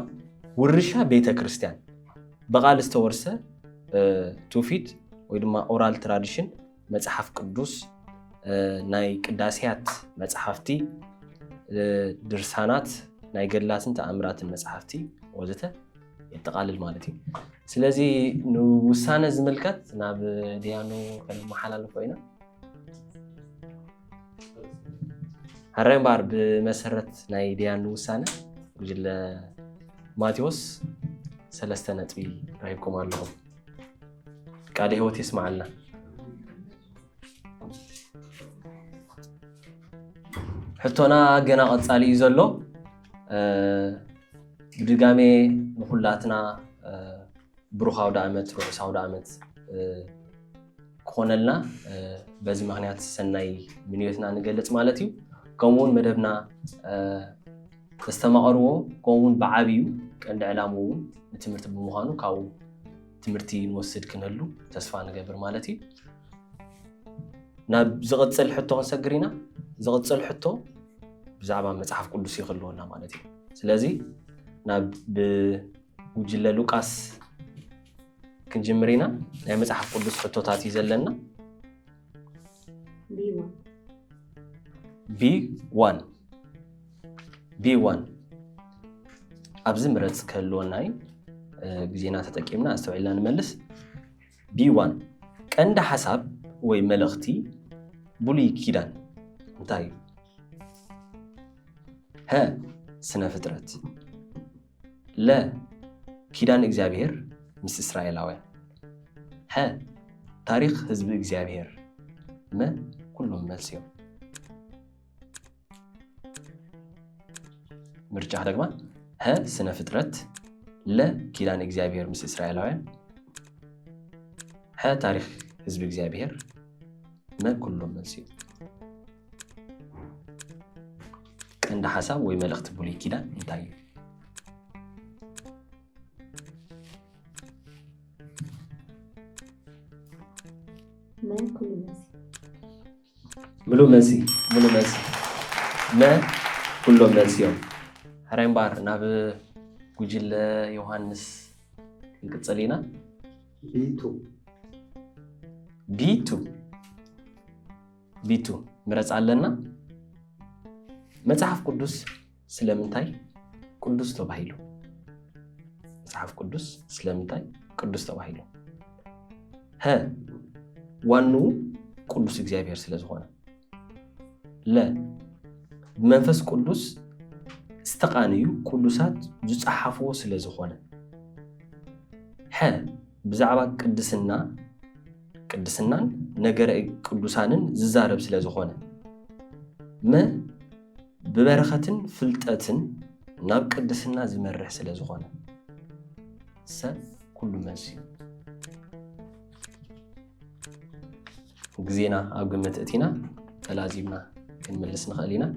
ውርሻ ቤተ ክርስቲያን በቃል ዝተወርሰ ትውፊት ወይ ድማ ኦራል ትራዲሽን መጽሐፍ ቅዱስ ናይ ቅዳሴያት መጽሐፍቲ ድርሳናት ናይ ገድላትን ተኣምራትን መጽሐፍቲ ወዘተ የጠቃልል ማለት እዩ ስለዚ ንውሳነ ዝምልከት ናብ ዲያኖ ከመሓላለፍ ኮይና هرمبار بمسرت ناي ديان وسانة وجل ماتيوس سلستنا تبي رايكم علىهم قاعد هو تسمع لنا حتونا جنا قصالي يزلو بدغامي نخلاتنا بروخاو دعمت روساو دعمت كونلنا بزي مغنيات سناي منيوتنا نقلت مالتيو كمون مدبنا استمقروا كمون بعابيو كان علامو تمرت بمخانو كاو تمرتي نوسد كنلو تسفا نغبر مالتي ناب زغصل حتو نسغرينا زغصل حتو بزعبا مصحف قدس يخلونا مالتي سلازي ناب بوجل لوقاس كنجمرينا يا مصحف قدس حتوتات يزلنا B1 أبز مرز كلوناي بزينات تقيمنا استوعينا نملس B1 كأنده حساب وي ملختي بولي كيدان طيب ها سنة فترة لا كيدان إجزابير مس إسرائيلاوي ها تاريخ حزب إجزابير ما كلهم ملسيو مرجع دغما ها سنة فترة لا كيدان إجزابير مس إسرائيلاوين ها تاريخ حزب إجزابير ما كلهم ملسيو عند حساب وي ملخت بولي كيدان انتاي ما كل ملسي ملو ملسي ما كلهم ملسيو هرين بار ناب ጉጅለ ዮሐንስ እንቅጽሊና ቢቱ ምረጽ አለና መጽሐፍ ቅዱስ ስለምንታይ ቅዱስ ተባሂሉ መጽሐፍ ቅዱስ ስለምንታይ ቅዱስ ተባሂሉ ሀ ዋኑ ቅዱስ እግዚአብሔር ስለዝሆነ ለ መንፈስ ቅዱስ استقانيو قدسات زصحفو سلازخونه ح بزعبا قدسنان نجر قدسانن ززارب سلازخونه ما ببرختن فلطتن ناب قدسنا زمرح سلازخونه س كل ماشي غزينا اقمت اتينا فلازمنا كنملس نخلينا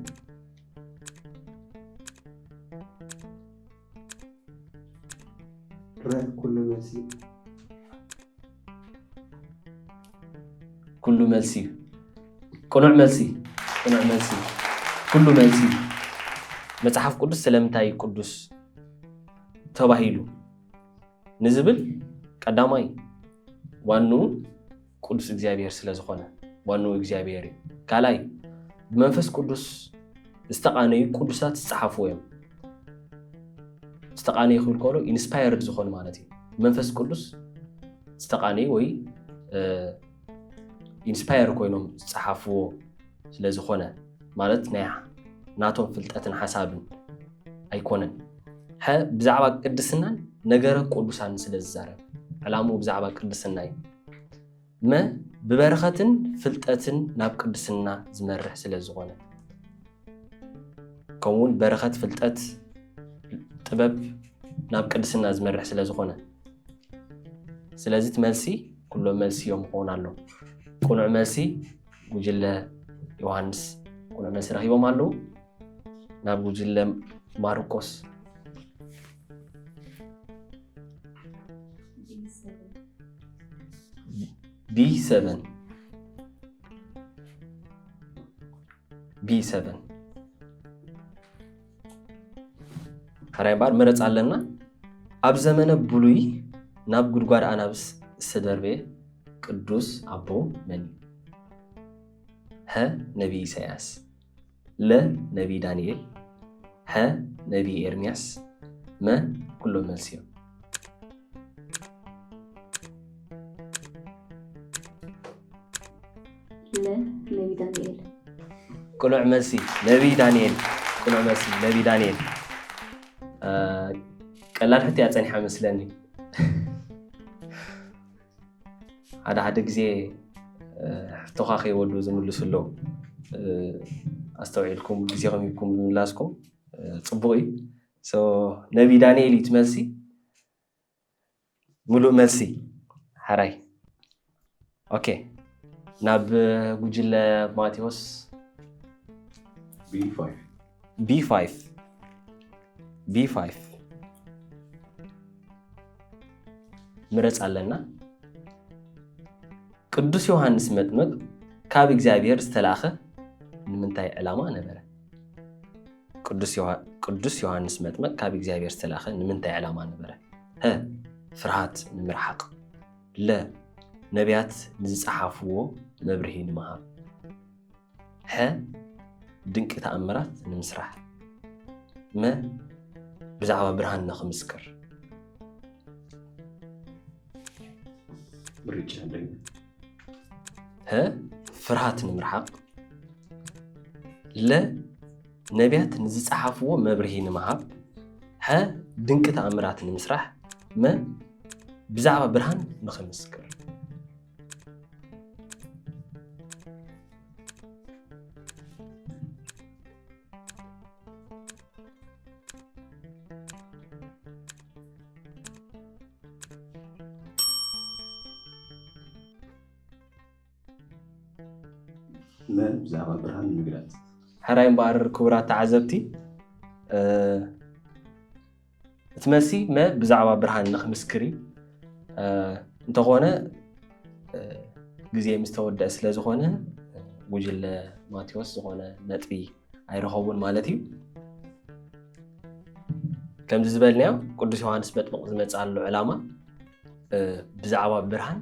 كل ملسي قنوع ملسي كل ملسي مصحف قدس سلامتاي قدس تباهيلو نزبل قداماي وانو قدس እግዚአብሔር ስለዝኾነ وانو እግዚአብሔር ካላይ በመንፈስ ቅዱስ استقانيو قدسات تصحفوهم استقاني يقول كله inspired زخون مالتي منفس قدس استقاني وي inspire كوينهم صحفو ስለዝኾነ ማለት ናቶም ፍልጠትን ሓሳብን ኣይኮነን ሐ ብዛዕባ ቅድስናን ነገረ ቅዱሳን ስለዝዛረብ ዕላሙ ብዛዕባ ቅድስና እዩ መ ብበረኸትን ፍልጠትን ናብ ቅድስና ዝመርሕ ስለዝኾነ ከምኡውን በረኸት ፍልጠት ጥበብ ናብ ቅድስና ዝመርሕ ስለዝኾነ ስለዚህ መልሲ ኩሎም መልሲ እዮም ክኾኑ ኣለዉ ቁኑዕ መልሲ ጉጅለ ዮሐንስ ቁኑዕ መልሲ ረኺቦም ኣለዉ ናብ ጉጅለ ማርቆስ B7 هراي بار مرص علنا اب زمنه بلوي ناب غدغاد انابس استدربه ቅዱስ አቦ መን ሀ ነቢይ ኢሳያስ ለ ነቢይ ዳንኤል ሀ ነቢይ ኤርሚያስ መ ኩሎም መልስ እዮም ነቢይ ዳንኤል ቁሉዕ መልሲ ነቢይ ዳንኤል ቁሉዕ መልሲ ነቢይ ዳንኤል ቀላል ሕቲ ያፀኒሐ መስለኒ ሓደ ግዜ ሕቶኻ ከይወዱ ዝምልሱ ኣለዉ ኣስተውዒልኩም ግዜ ከሚኩም ብምምላስኩም ፅቡቅ እዩ ነቢይ ዳንኤል እዩ ትመልሲ ሙሉእ መልሲ ሓራይ ኦኬ ናብ ጉጅለ ማቴዎስ B5 ምረፅ ኣለና ቅዱስ ዮሐንስ መጥምቅ ካብ እግዚአብሔር ዝተላኸ ንምንታይ ዕላማ ነበረ ቅዱስ ዮሐንስ መጥምቅ ካብ እግዚአብሔር ዝተላኸ ንምንታይ ዕላማ ነበረ ሀ ፍርሃት ንምርሓቅ ለ ነቢያት ንዝፀሓፍዎ መብርሂ ንምሃብ ሐ ድንቂ ተኣምራት ንምስራሕ መ ብዛዕባ ብርሃን ንኽምስክር ምርጫ ኣለኝ ሀ ፍርሃት ንምርሓቅ ለ ነቢያት ንዝፀሓፍዎ መብርሂ ንምሃብ ሐ ድንቂ ተኣምራት ንምስራሕ መ ብዛዕባ ብርሃን ንኽምስክር ብዛዕባ ብርሃን ንምግላፅ ሕራይ እምበኣር ክቡራት ተዓዘብቲ እቲ መልሲ መ ብዛዕባ ብርሃን ንኽምስክር እዩ እንተኾነ ግዜ ምስ ተወድአ ስለ ዝኾነ ጉጅለ ማቴዎስ ዝኾነ ነጥቢ ኣይረኸቡን ማለት እዩ ከምዚ ዝበልናዮ ቅዱስ ዮሐንስ መጥምቅ ዝመፅኣሉ ዕላማ ብዛዕባ ብርሃን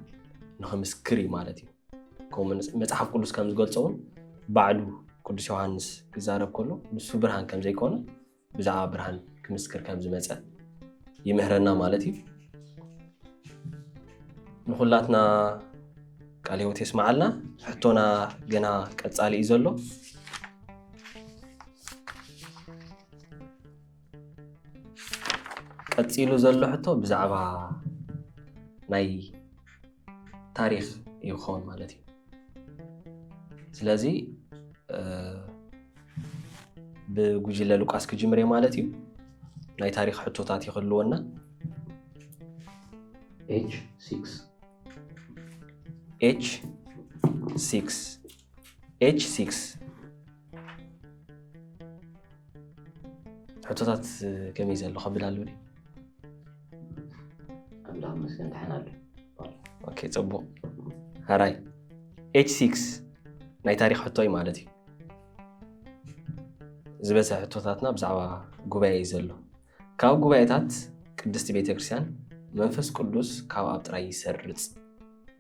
ንኽምስክር እዩ ማለት እዩ ከምኡ መፅሓፍ ቅዱስ ከም ዝገልፆ እውን ባዕሉ ቅዱስ ዮሐንስ ክዛረብ ከሎ ንሱ ብርሃን ከም ዘይኮነ ብዛዕባ ብርሃን ክምስክር ከም ዝመፀ ይምህረና ማለት እዩ ንኹላትና ቃል ሂወት የስማዓልና ሕቶና ገና ቀፃሊ እዩ ዘሎ ቀፂሉ ዘሎ ሕቶ ብዛዕባ ናይ ታሪክ እዩ ክኸውን ማለት እዩ ስለዚ ብጉጅለ ሉቃስ ክጅምር ማለት እዩ ናይ ታሪክ ሕቶታት ይኽልወና H6 ሕቶታት ከመይ ዘሎ ከብል ኣሎ ዲ ኣምላኽ መስገን ተሓናሉ ኦኬ ፅቡቅ ሃራይ H6 ናይ ታሪክ ሕቶ እዩ ማለት እዩ ዝበዝሐ ሕቶታትና ብዛዕባ ጉባኤ እዩ ዘሎ ካብ ጉባኤታት ቅድስቲ ቤተክርስትያን መንፈስ ቅዱስ ካብ ኣብ ጥራይ ይሰርፅ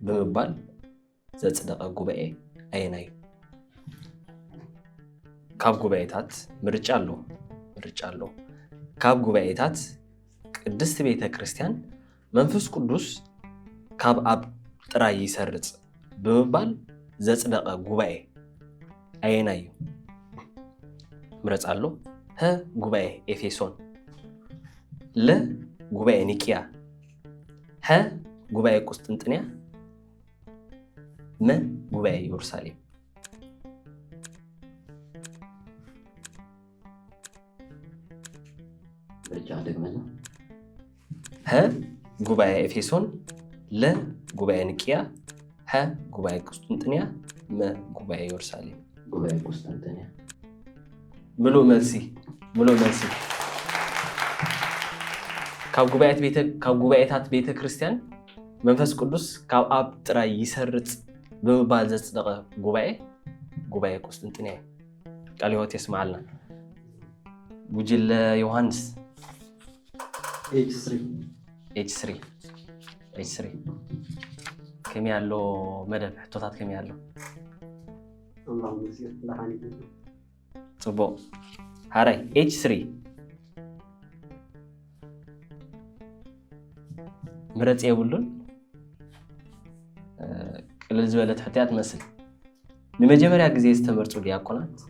ብምባል ዘፅደቐ ጉባኤ ኣየና እዩ ካብ ጉባኤታት ምርጫ ኣሎ ካብ ጉባኤታት ቅድስቲ ቤተክርስትያን መንፈስ ቅዱስ ካብ ኣብ ጥራይ ይሰርፅ ብምባል ዘፅደቐ ጉባኤ ኣየና እዩ ምረፅ ኣሎ ሀ ጉባኤ ኤፌሶን ለ ጉባኤ ኒቅያ ሀ ጉባኤ ቁስጥንጥንያ መ ጉባኤ ኢየሩሳሌም ምርጫ ደግመና ሀ ጉባኤ ኤፌሶን ለ ጉባኤ ኒቅያ ሀ ጉባኤ ቁስጥንጥንያ መ ጉባኤ ኢየሩሳሌም ጉባኤ ቁስጥንጥንያ ሙሉእ መልሲ ካብ ጉባኤታት ቤተ ክርስቲያን መንፈስ ቅዱስ ካብ ኣብ ጥራይ ይሰርፅ ብምባል ዘፅደቐ ጉባኤ ቁስጥንጥንያ ቃል ሂወት የስማዓልና ጉጅለ ዮሐንስ H3 H3 كم يالله مدب حطوطات كم يالله اللهم يسير لحاني صبو هاي H3 مرت يقولون كل زبالة حتيات مثل نمجمر يا جزء استمرتوا دياقونات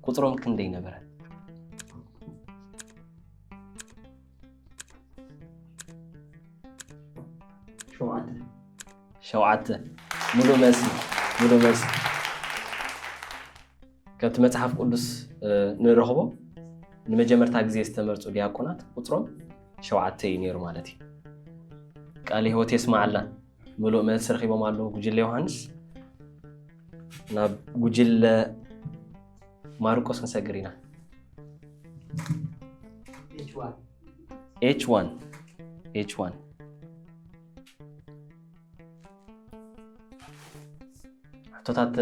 قطرهم كندينا برا شوعته ملو مسي كنت متحف قدس نرهبه نمجمر تا جزء استمرتوا دياقونات قطرهم شوعته ينير مالتي قال لي هو تسمع الله ملو مسي رخيبه مالو جوجل يوحنس ناب جوجل ماركوس نسجرينا H1 حطوطات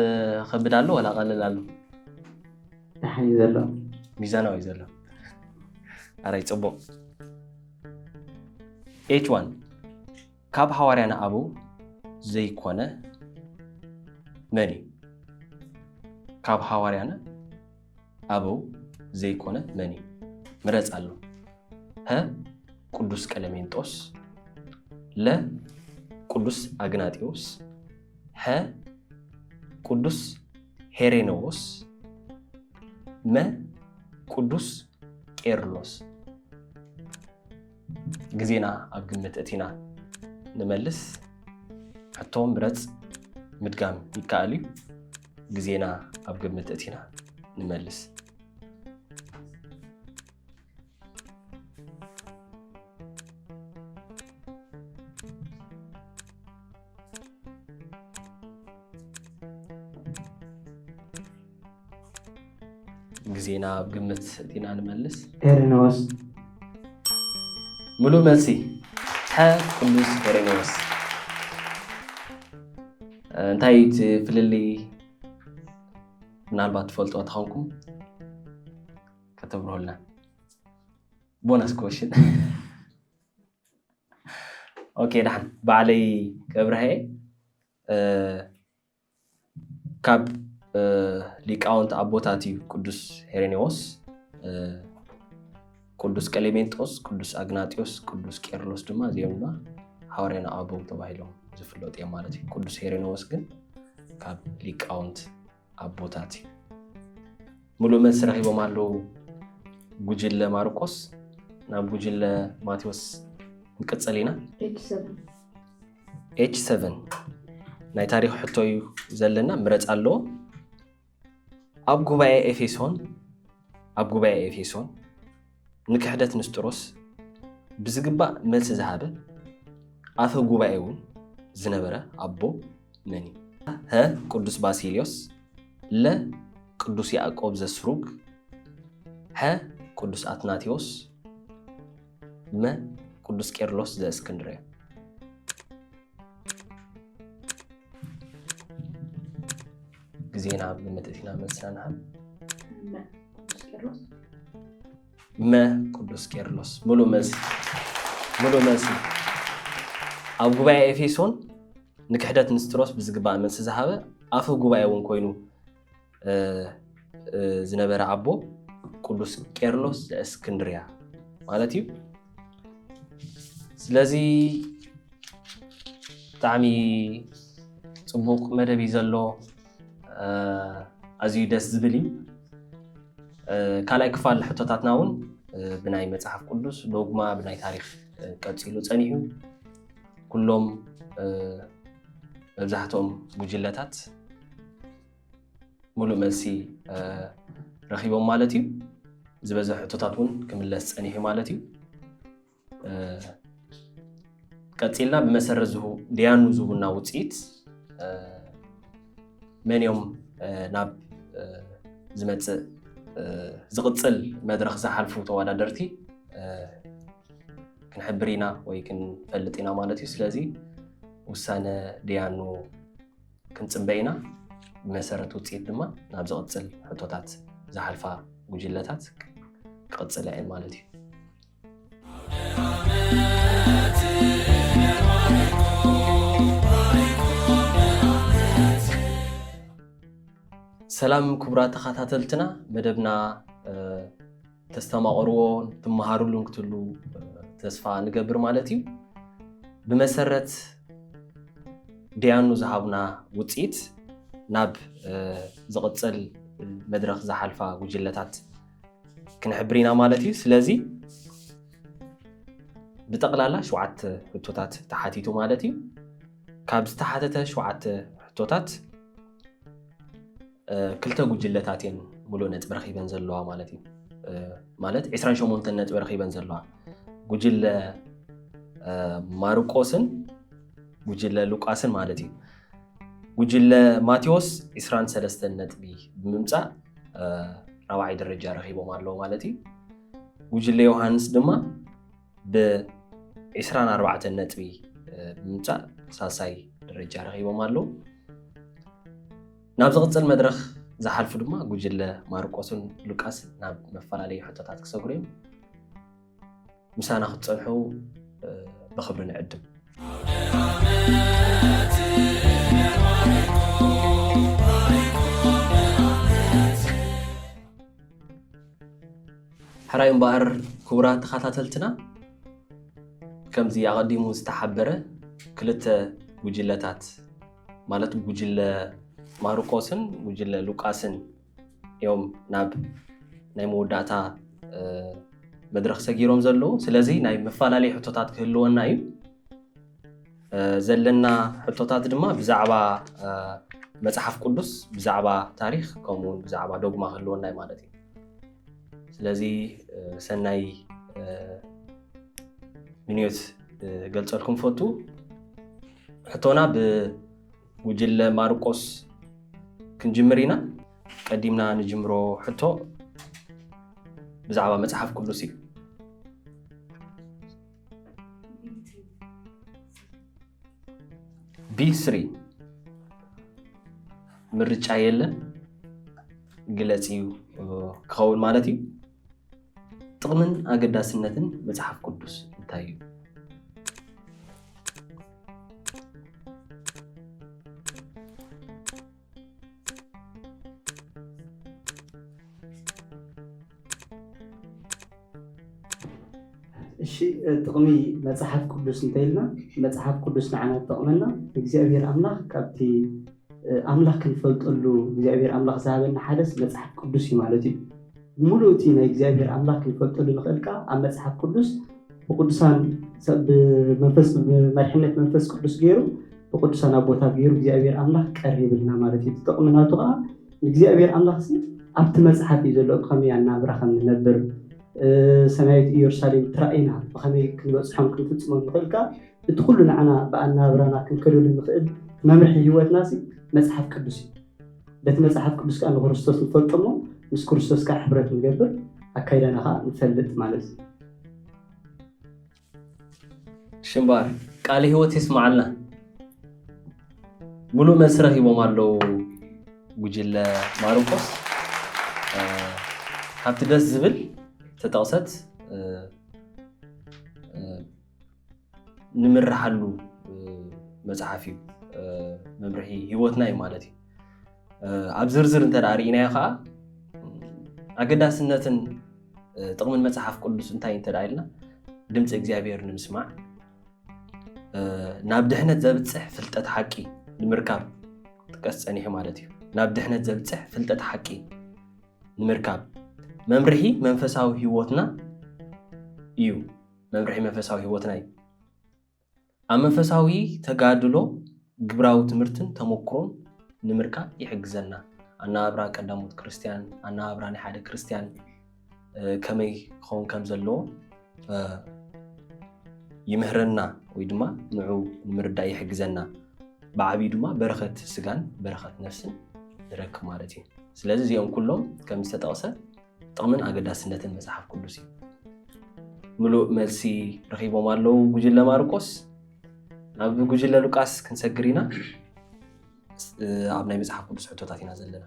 خبدالو ولا قللالو تحني زلو ميزاناوي زلو አራይ ጽቦ H1 ካብ ሐዋርያና አቡ ዘይኮነ መኒ ካብ ሐዋርያና አቡ ዘይኮነ መኒ ምረጽ አሉ ሀ ቅዱስ ቀለሜንጦስ ለ ቅዱስ አግናጢዮስ ሀ ቅዱስ ሄሬኖስ መ ቅዱስ ቄርሎስ ጊዜና አግምት እቲና ንመልስ አቶም ምረጽ ምድጋም ይካአሊ ጊዜና አግምት እቲና ንመልስ ጊዜና አግምት እቲና ንመልስ ኤርኖስ ሙሉ መልሲ ሀ ቅዱስ ሄሬኖስ እንታይ ፍልሊ ምናልባት ትፈልጦ ተኾንኩም ከተብሩልና ቦነስ ኮሽን ኦኬ ዳን ባዕለይ ከብረሄ ካብ ሊቃውንት አቦታት እዩ ቅዱስ ሄሬኔዎስ ቅዱስ ቀሌሜንጦስ ቅዱስ አግናጢዮስ ቅዱስ ቄርሎስ ድማ እዚኦም ሐዋርያና አቡ ተባሂሎም ዝፍለጡ እዮም ማለት እዩ ቅዱስ ሄሬኔዎስ ግን ካብ ሊቃውንት አቦታት እዩ ሙሉእ መልሲ ረኺቦም ኣለዉ ጉጅለ ማርቆስ ናብ ጉጅለ ማቴዎስ ንቅፅል ኢና H7 ናይ ታሪክ ሕቶ እዩ ዘለና ምረጽ ኣለዎ ኣብ ጉባኤ ኤፌሶን ንክሕደት ንስጥሮስ ብዝግባእ መልሲ ዝሃበ ኣፈ ጉባኤ እውን ዝነበረ አቦ መኒ ሀ ቅዱስ ባሲልዮስ ለ ቅዱስ ያዕቆብ ዘስሩግ ሀ ቅዱስ አትናቴዎስ መ ቅዱስ ቄርሎስ ዘእስክንድርያ ጊዜና ብምትእቲና መልስና መ ቅዱስ ቄርሎስ ሙሉእ መልሲ ኣብ ጉባኤ ኤፌሶን ንክሕደት ንስጥሮስ ብዝግባእ መልሲ ዝሃበ ኣፈ ጉባኤ እውን ኮይኑ ዝነበረ አቦ ቅዱስ ቄርሎስ ዘእስክንድርያ ማለት እዩ ስለዚ ብጣዕሚ ጽቡቕ መደብ እዩ ዘሎ ኣዝዩ ደስ ዝብል እዩ ካልኣይ ክፋል ሕቶታትና እውን ብናይ መጽሓፍ ቅዱስ ዶግማ ብናይ ታሪክ ቀፂሉ ጸኒሑ ኩሎም መብዛሕትኦም ጉጅለታት ሙሉእ መልሲ ረኺቦም ማለት እዩ ዝበዝሕ ሕቶታት እውን ክምለስ ጸኒሑ ማለት እዩ ቀፂልና ብመሰረት ድያኑ ዝህቡና ውፅኢት መንዮም ናብ ዝመጽእ ዝቕፅል መድረኽ ዝሓልፉ ተወዳደርቲ ክንሕብር ኢና ወይ ክንፈልጥ ኢና ማለት እዩ ስለዚ ውሳነ ድያኑ ክንጽንበ ኢና ብመሰረት ውፅኢት ድማ ናብ ዝቕፅል ሕቶታት ዝሓልፋ ጉጅለታት ክቕፅላ እየን ማለት እዩ ሰላም ክቡራት ተኸታተልትና መደብና ተስተማቕርዎን ትመሃሩሉን ክትሉ ተስፋ ንገብር ማለት እዩ ብመሰረት ዲያኑ ዝሃብና ውፅኢት ናብ ዝቕፅል መድረኽ ዝሓልፋ ጉጅለታት ክንሕብሪና ማለት እዩ ስለዚ ብጠቕላላ 7 ሕቶታት ተሓቲቱ ማለት እዩ ካብ ዝተሓተተ 7 ሕቶታት ክልተ ጉጅለታት እየን ሙሉእ ነጥቢ ረኺበን ዘለዋ ማለት እዩ ማለት 28 ነጥቢ ረኺበን ዘለዋ ጉጅለ ማርቆስን ጉጅለ ሉቃስን ማለት እዩ ጉጅለ ማቴዎስ 23 ነጥቢ ብምምጻእ 4ይ ደረጃ ረኺቦም ኣለዉ ማለት እዩ ጉጅለ ዮሐንስ ድማ ብ24 ነጥቢ ብምምጻእ ሳሳይ ደረጃ ረኺቦም ኣለዉ ናብ ዝቕፅል መድረኽ ዝሓልፉ ድማ ጉጅለ ማርቆስን ሉቃስ ናብ መፈላለዩ ሕቶታት ክሰግሩ እዮም ምሳና ክትጸንሑ ብኽብሪ ንዕድም ሕራይ እምበኣር ክቡራት ተኸታተልትና ከምዚ ኣቐዲሙ ዝተሓበረ ክልተ ጉጅለታት ማለት ጉጅለ ማርቆስን ጉጅለ ሉቃስን እዮም ናብ ናይ መወዳእታ መድረኽ ሰጊሮም ዘለዉ ስለዚ ናይ መፈላለዩ ሕቶታት ክህልወና እዩ ዘለና ሕቶታት ድማ ብዛዕባ መጽሓፍ ቅዱስ ብዛዕባ ታሪክ ከምኡውን ብዛዕባ ዶግማ ክህልወና እዩ ማለት እዩ ስለዚ ሰናይ ምንዮት ገልጸልኩም ፈቱ ሕቶና ብጉጅለ ማርቆስ ክንጅምር ኢና ቀዲምና ንጅምሮ ሕቶ ብዛዕባ መጽሓፍ ቅዱስ እዩ B3 ምርጫ የለን ግለጽ እዩ ክኸውን ማለት እዩ ጥቕምን ኣገዳስነትን መጽሓፍ ቅዱስ እንታይ እዩ እሺ ጥቕሚ መጽሓፍ ቅዱስ እንተይልና መጽሓፍ ቅዱስ ንዓና ጥቕመና እግዚአብሔር ኣምላኽ ካብቲ ኣምላኽ ክንፈልጠሉ እግዚአብሔር ኣምላኽ ዝሃበና ሓደስ መጽሓፍ ቅዱስ እዩ ማለት እዩ ሙሉእ እቲ ናይ እግዚአብሔር ኣምላኽ ክንፈልጠሉ ንኽእልካ ኣብ መጽሓፍ ቅዱስ ብቅዱሳን ብመንፈስ መድሕነት መንፈስ ቅዱስ ገይሩ ብቅዱሳን ኣቦታት ገይሩ እግዚአብሔር ኣምላኽ ቀሪብልና ማለት እዩ ጥቕምናቱ ከዓ እግዚአብሔር ኣምላኽ ኣብቲ መጽሓፍ እዩ ዘሎ ከመይ ኣናብራ ከም ንነብር ሰማያዊት ኢየሩሳሌም ትራእይና ብኸመይ ክንበፅሖም ክንፍፅሞም ንኽእልካ እቲ ኩሉ ንዓና ብኣናብራና ክንከደሉ ንኽእል መምርሒ ህይወትና መጽሓፍ ቅዱስ እዩ በቲ መጽሓፍ ቅዱስ ከዓ ንክርስቶስ ንፈልጦሞ ምስ ክርስቶስ ከዓ ሕብረት ንገብር ኣካይዳና ከዓ ንፈልጥ ማለት እዩ ሽምባር ቃል ህይወት ይስማዓልና ሙሉእ መልሲ ረኺቦም ኣለዉ ጉጅለ ማርቆስ ካብቲ ደስ ዝብል ተጠቕሰት ንምርሓሉ መጽሓፍ እዩ መምርሒ ህይወትና እዩ ማለት እዩ ኣብ ዝርዝር እንተዳሪእናዮ ከዓ ኣገዳስነትን ጥቕምን መጽሓፍ ቅዱስ እንታይ እንተዳኢልና ድምፂ እግዚአብሔር ንምስማዕ ናብ ድሕነት ዘብፅሕ ፍልጠት ሓቂ ንምርካብ ጥቀስ ጸኒሑ ማለት እዩ ናብ ድሕነት ዘብፅሕ ፍልጠት ሓቂ ንምርካብ መምርሒ መንፈሳዊ ህይወትና እዩ መምርሒ መንፈሳዊ ህይወትና እዩ ኣብ መንፈሳዊ ተጋድሎ ግብራዊ ትምህርትን ተሞክሮን ንምርካብ ይሕግዘና ኣናብራ ቀዳሞት ክርስቲያን ኣናብራ ናይ ሓደ ክርስቲያን ከመይ ክኸውን ከም ዘለዎ ይምህረና ወይ ድማ ንዑ ንምርዳእ ይሕግዘና ብዓብዪ ድማ በረኸት ስጋን በረኸት ነፍስን ንረክብ ማለት እዩ ስለዚ እዚኦም ኩሎም ከም ዝተጠቕሰ ጥቕምን ኣገዳስነትን መጽሓፍ ቅዱስ እዩ ሙሉእ መልሲ ረኺቦም ኣለዉ ጉጅለ ማርቆስ ናብ ጉጅለ ሉቃስ ክንሰግር ኢና ኣብ ናይ መጽሓፍ ቅዱስ ሕቶታት ኢና ዘለና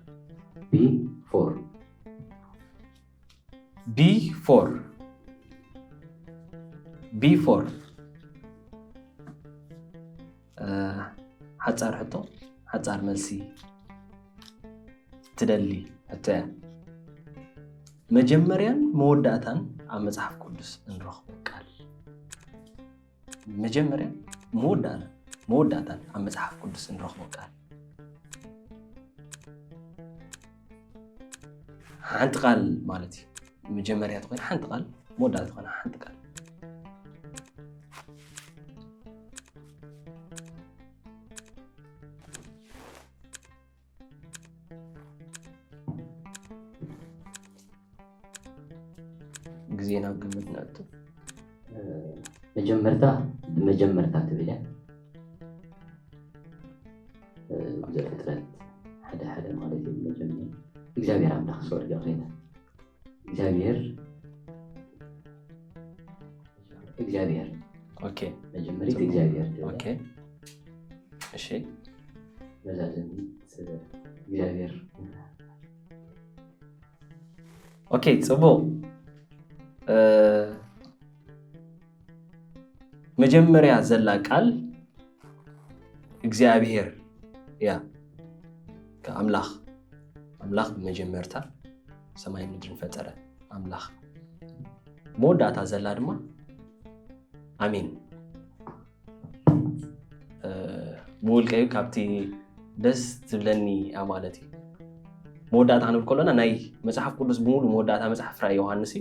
B4 ሓፃር ሕቶ ሓፃር መልሲ تدلي حتى مجمريا موداتان عم مصحف قدس نرخبو قال مجمريا موداتان عم مصحف قدس نرخبو قال حنت قال مالتي مجمريا تقول حنت قال مودات تقول حنت قال زينا قمتنا أنتو مجمرتا تبلا زفترات حدا مالتي المجمر إجابير عم نخسر جاغينا إجابير أوكي مجمريت إجابير أوكي إيشي مزاجني إجابير أوكي تصبو مجمريا زلا قال እግዚአብሔር ያ ከአምላኽ በመጀመርታ ሰማይ ምድርን ፈጠረ አምላኽ መወዳታ ዘላ ድማ አሜን ሙልቀዩ ካብቲ ደስ ትብለኒ አማለቲ መወዳታ ነው ኮሎና ናይ መጽሐፍ ቅዱስ በሙሉ መወዳታ መጽሐፍ ራእይ ዮሐንስ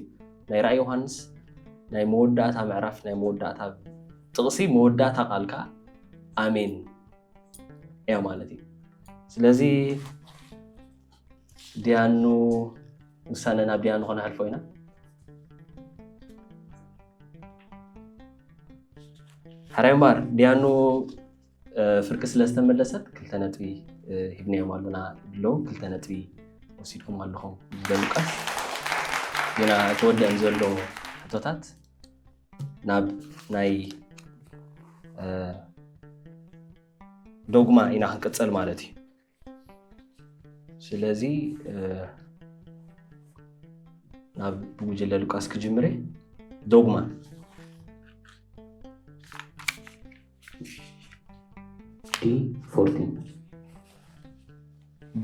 ናይ ራእይ ዮሐንስ ናይ መወዳታ ምዕራፍ ናይ መወዳታ ጥቅሲ መወዳታ ቃልካ አሜን ያ ማለቲ ስለዚህ ዲያኑ ውሳነና ዲያኑ ሆነ አልፎይና حرامبار ዲያኑ ፍርቅ ስለስተመለሰት ክልተ ነጥቢ ሂብኔም አሉና ብለው ክልተ ነጥቢ ወሲድኩም አለኹም በሉቃስ ግና ተወደም ዘሎ ሕቶታት ናብ ናይ ዶግማ ኢና ክንቀጽል ማለት እዩ ስለዚ ናብ ጉጅለ ሉቃስ ክጅምሬ ዶግማ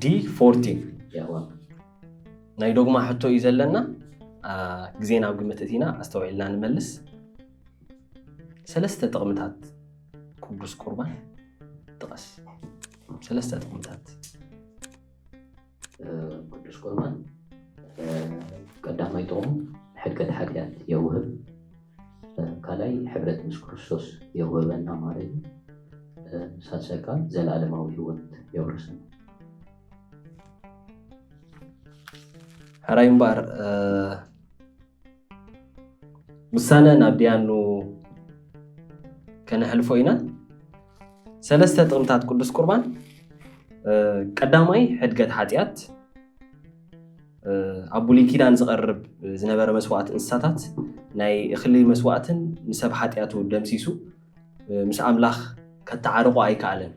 D14 ያዋ ናይ ዶግማ ሕቶ እዩ ዘለና ግዜና ኣብ ግምት እቲና ኣስተውዒልና ንመልስ ሰለስተ ጥቕምታት ቅዱስ ቁርባን ጥቀስ ሰለስተ ጥቕምታት ቅዱስ ቁርባን ቀዳማይ ጥቕሙ ሕድገት ሓጢአት የውህብ ካልኣይ ሕብረት ምስ ክርስቶስ የውህበና ማለት እዩ ሳሰካ ዘላለማዊ ህይወት የውርስና حرامبار ውሳነ ናብ ዲያኑ ከነሕልፎይና ሰለስተ ጥቕምታት ቅዱስ ቁርባን ቀዳማይ ሕድገት ሓጢአት ኣብ ብሉይ ኪዳን ዝቐርብ ዝነበረ መስዋዕት እንስሳታት ናይ እኽሊ መስዋዕትን ንሰብ ሓጢአቱ ደምሲሱ ምስ ኣምላኽ ከተዓርቆ ኣይከኣለን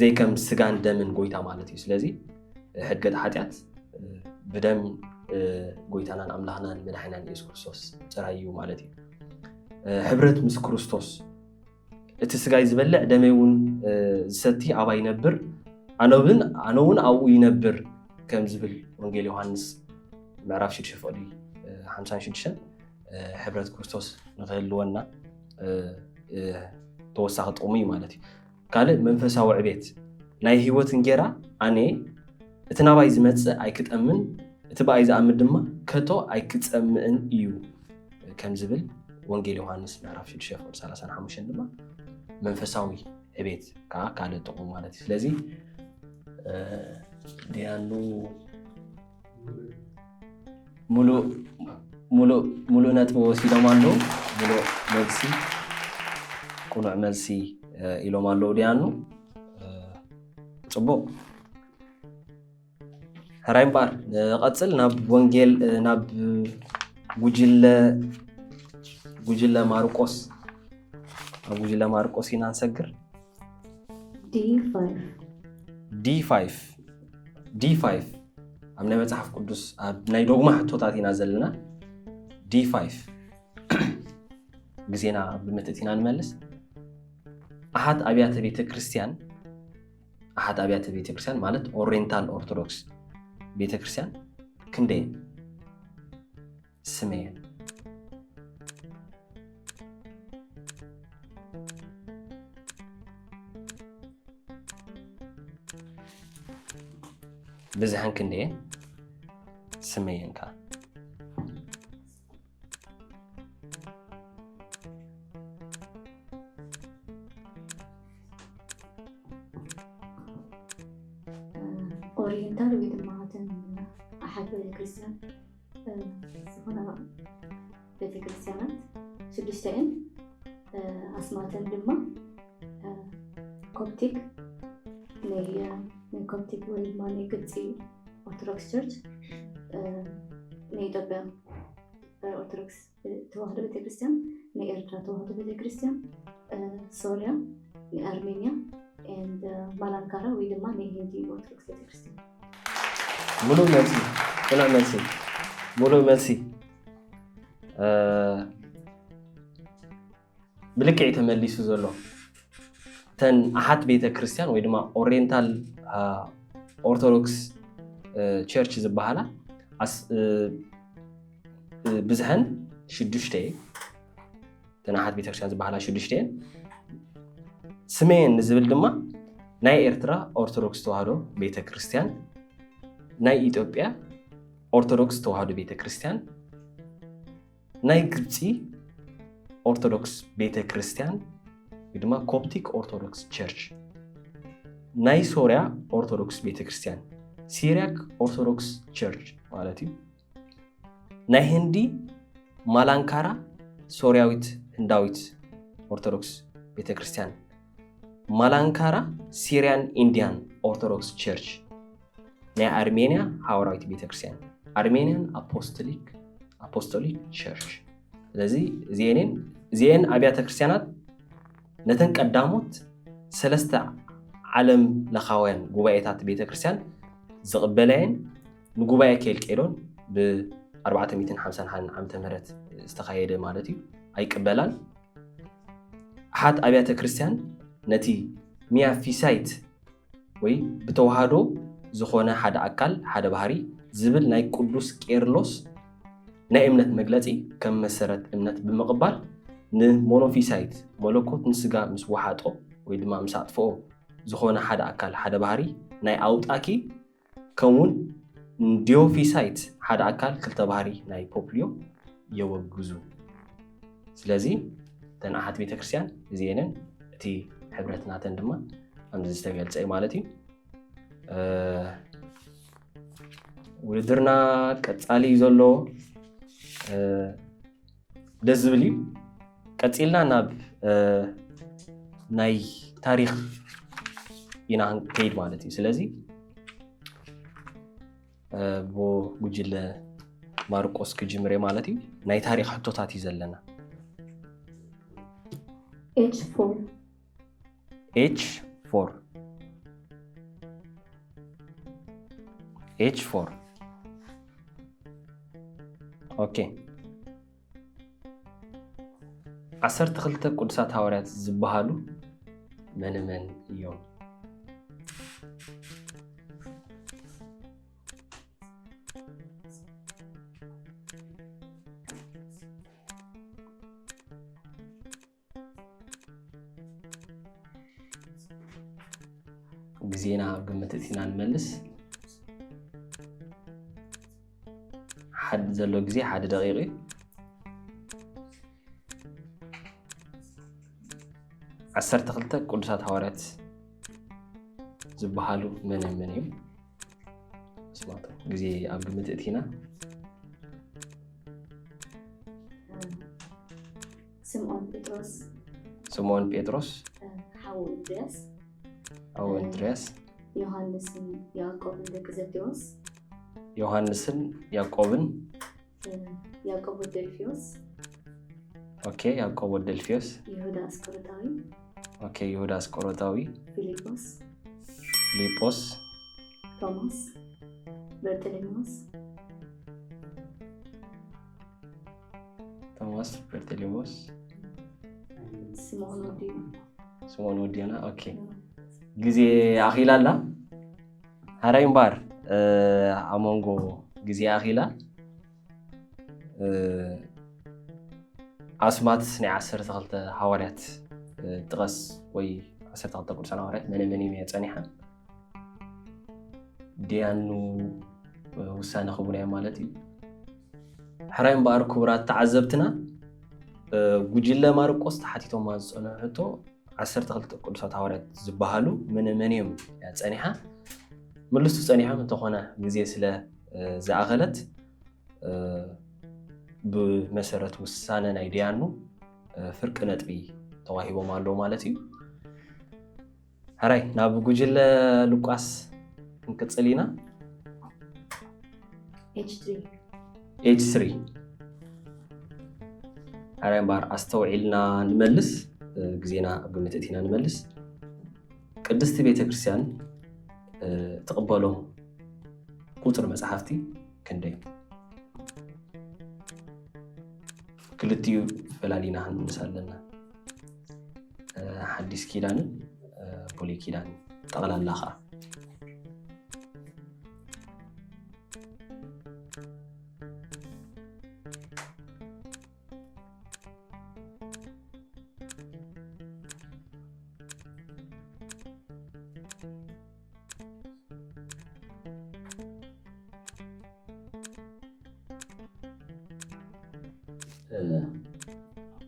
ዘይከም ስጋን ደምን ጎይታ ማለት እዩ ስለዚ ሕድገት ሓጢአት ብደም ጎይታናን ኣምላኽናን መድሓኒናን ኢየሱስ ክርስቶስ ጥራይ እዩ ማለት እዩ ሕብረት ምስ ክርስቶስ እቲ ስጋይ ዝበልዕ ደመይ እውን ዝሰቲ ኣባይ ይነብር ኣነ እውን ኣብኡ ይነብር ከም ዝብል ወንጌል ዮሐንስ ምዕራፍ 6 ፍቕዲ 56 ሕብረት ክርስቶስ ንኽህልወና ተወሳኺ ጥቕሚ እዩ ማለት እዩ ካልእ መንፈሳዊ ዕቤት ናይ ህይወት እንጌራ ኣነ እቲ ናባይ ዝመጽእ ኣይክጠምን እቲ ባይ ዝኣምን ድማ ከቶ ኣይክጸምእን እዩ ከም ዝብል ወንጌል ዮሐንስ ምዕራፍ 6 ፍቕዲ 35 ድማ መንፈሳዊ ዕቤት ከዓ ካልእ ጥቕሙ ማለት እዩ ስለዚ ዲያኑ ሙሉእ ነጥቢ ወሲዶም ኣለዉ ቁኑዕ መልሲ ኢሎም ኣለዉ ዲያኑ ጽቡቕ حرامبار قتل ناب وانجيل ناب ጉጅለ ማርቆስ ኣብ ጉጅለ ማርቆስ ኢና ንሰግር D5 ኣብ ናይ መጽሓፍ ቅዱስ ኣብ ናይ ዶግማ ሕቶታት ኢና ዘለና D5 ግዜና ብመተት ኢና ንመልስ ኣሓት ኣብያተ ቤተ ክርስቲያን أحد أبيات بيتكريستيان مالت أورينتال أورثودوكس بيتكريستيان كندين سمين بزحن كندين سمين كان أورينتال ويدمعتن أحد بيتكريستيان هنا بيتكريستيانات شدشتين أسماتن دما كوبتيك ني كوبتيك ويدما ني قدسي أورثودوكس تشيرش ني إثيوبيا أورثودوكس توحد بيتكريستيان ني إرترا توحد بيتكريستيان سوريا ني أرمينيا and Malankara ويدما ني هندي أورثودوكس بيتكريستيان مولو ملسي بلكي يتمليسو زلو تن أحد بيت كريستيان ويدما أورينتال أورثودوكس تشيرش زبالة بزهن شدشتي تن أحد بيت كريستيان زبالة شدشتين سمين نزبل دما ناي إرترا أورثودوكس توهادو بيت كريستيان ناي إثيوبيا أورثودوكس توهادو بيت كريستيان ناي قبطي أورثودوكس بيت كريستيان يدما كوبتيك أورثودوكس تشيرش ناي سوريا أورثودوكس بيت كريستيان سيرياك أورثودوكس تشيرش مالتي ناي هندي مالانكارا سورياويت هنداويت أورثودوكس بيت كريستيان مالانكارا سيريان إنديان أورثودوكس تشيرش ناي أرمينيا حوراويت بيت كريستيان أرمينيان أبوستوليك تشيرش لذي زين أبيات كريستيانات نتن قداموت سلسته عالم لخوان قبائيتات بيت كريستيان زقبلين نقبائي كيلون ب 450 عام تمرت استخايدة مالتي أي قبلان أحد أبيات كريستيان نتي ميا في سايت وي بتوهادو زخونا حد أكل حد بحري زبل ناي قدوس كيرلوس ناي امنت مجلتي كم مسرت امنت بمقبال نمونوفيسايت مولوكوت نسقا مس وحاطو ويدما مساطفو زخونا حد أكل حد بحري ناي أوت أكي كون ديوفيسايت حد أكل كلتا بحري ناي بوبليو يوجزو سلازي تن أحد بيت كريستيان زينن تي حبرتنا تندما أم زستقلت أي مالتي ودرنا كتالي زولو دزبلي كتيلنا ناب ناي تاريخ ينان كيد مالتي سلازي بو جوجل ماركوس كجمري مالتي ناي تاريخ حطوتات يزلنا H4 اوكي عسرت خلطة قدسات هاوريات زبهالو من يوم بزينا قمتتنا نملس حد زلو جزي حد دقيقي عسرت خلطة قدسات هاوريات زبهالو من يوم اسمعتو جزي قمتتنا سمعون بيتروس أو إندرياس يوحنسن يعقوب دكزاتيوس يوحنسن يعقوبن يعقوب دلفيوس اوكي يعقوب دلفيوس يهودا اسكروتاوي اوكي يهودا اسكروتاوي فيليبوس توماس برتليموس سمعون ودينا اوكي جزي أخيلا لا هراين بار أمونغو جزي أخيلا عاصمات سنة عسر تغلط حواريات تغس وي عسر تغلط قرصان حواريات مني مية تانيحا ديانو وسانا خبونا مالتي حراين بار كبرات تعذبتنا ጉጅለ ማርቆስ ተሓቲቶም ማዝፀንሕቶ 12 ቅዱሳት ሐዋርያት ዝበሃሉ መንዮም ያጸኒሓ ምልስቱ ጸኒሖም እንተኾነ ግዜ ስለ ዝኣኸለት ብመሰረት ውሳነ ናይ ዲያኑ ፍርቂ ነጥቢ ተዋሂቦም ኣለዉ ማለት እዩ ሕራይ ናብ ጉጅለ ሉቃስ እንቅፅል ኢና H3 هراين بار أستوعيلنا نملس جزينا قمتنا نملس قدست بيت كريستيان تقبلوا قطر مسحفتي كندي كلتيو فلالينا هنسالنا حديث كيدان بولي كيدان تغلى اللاخا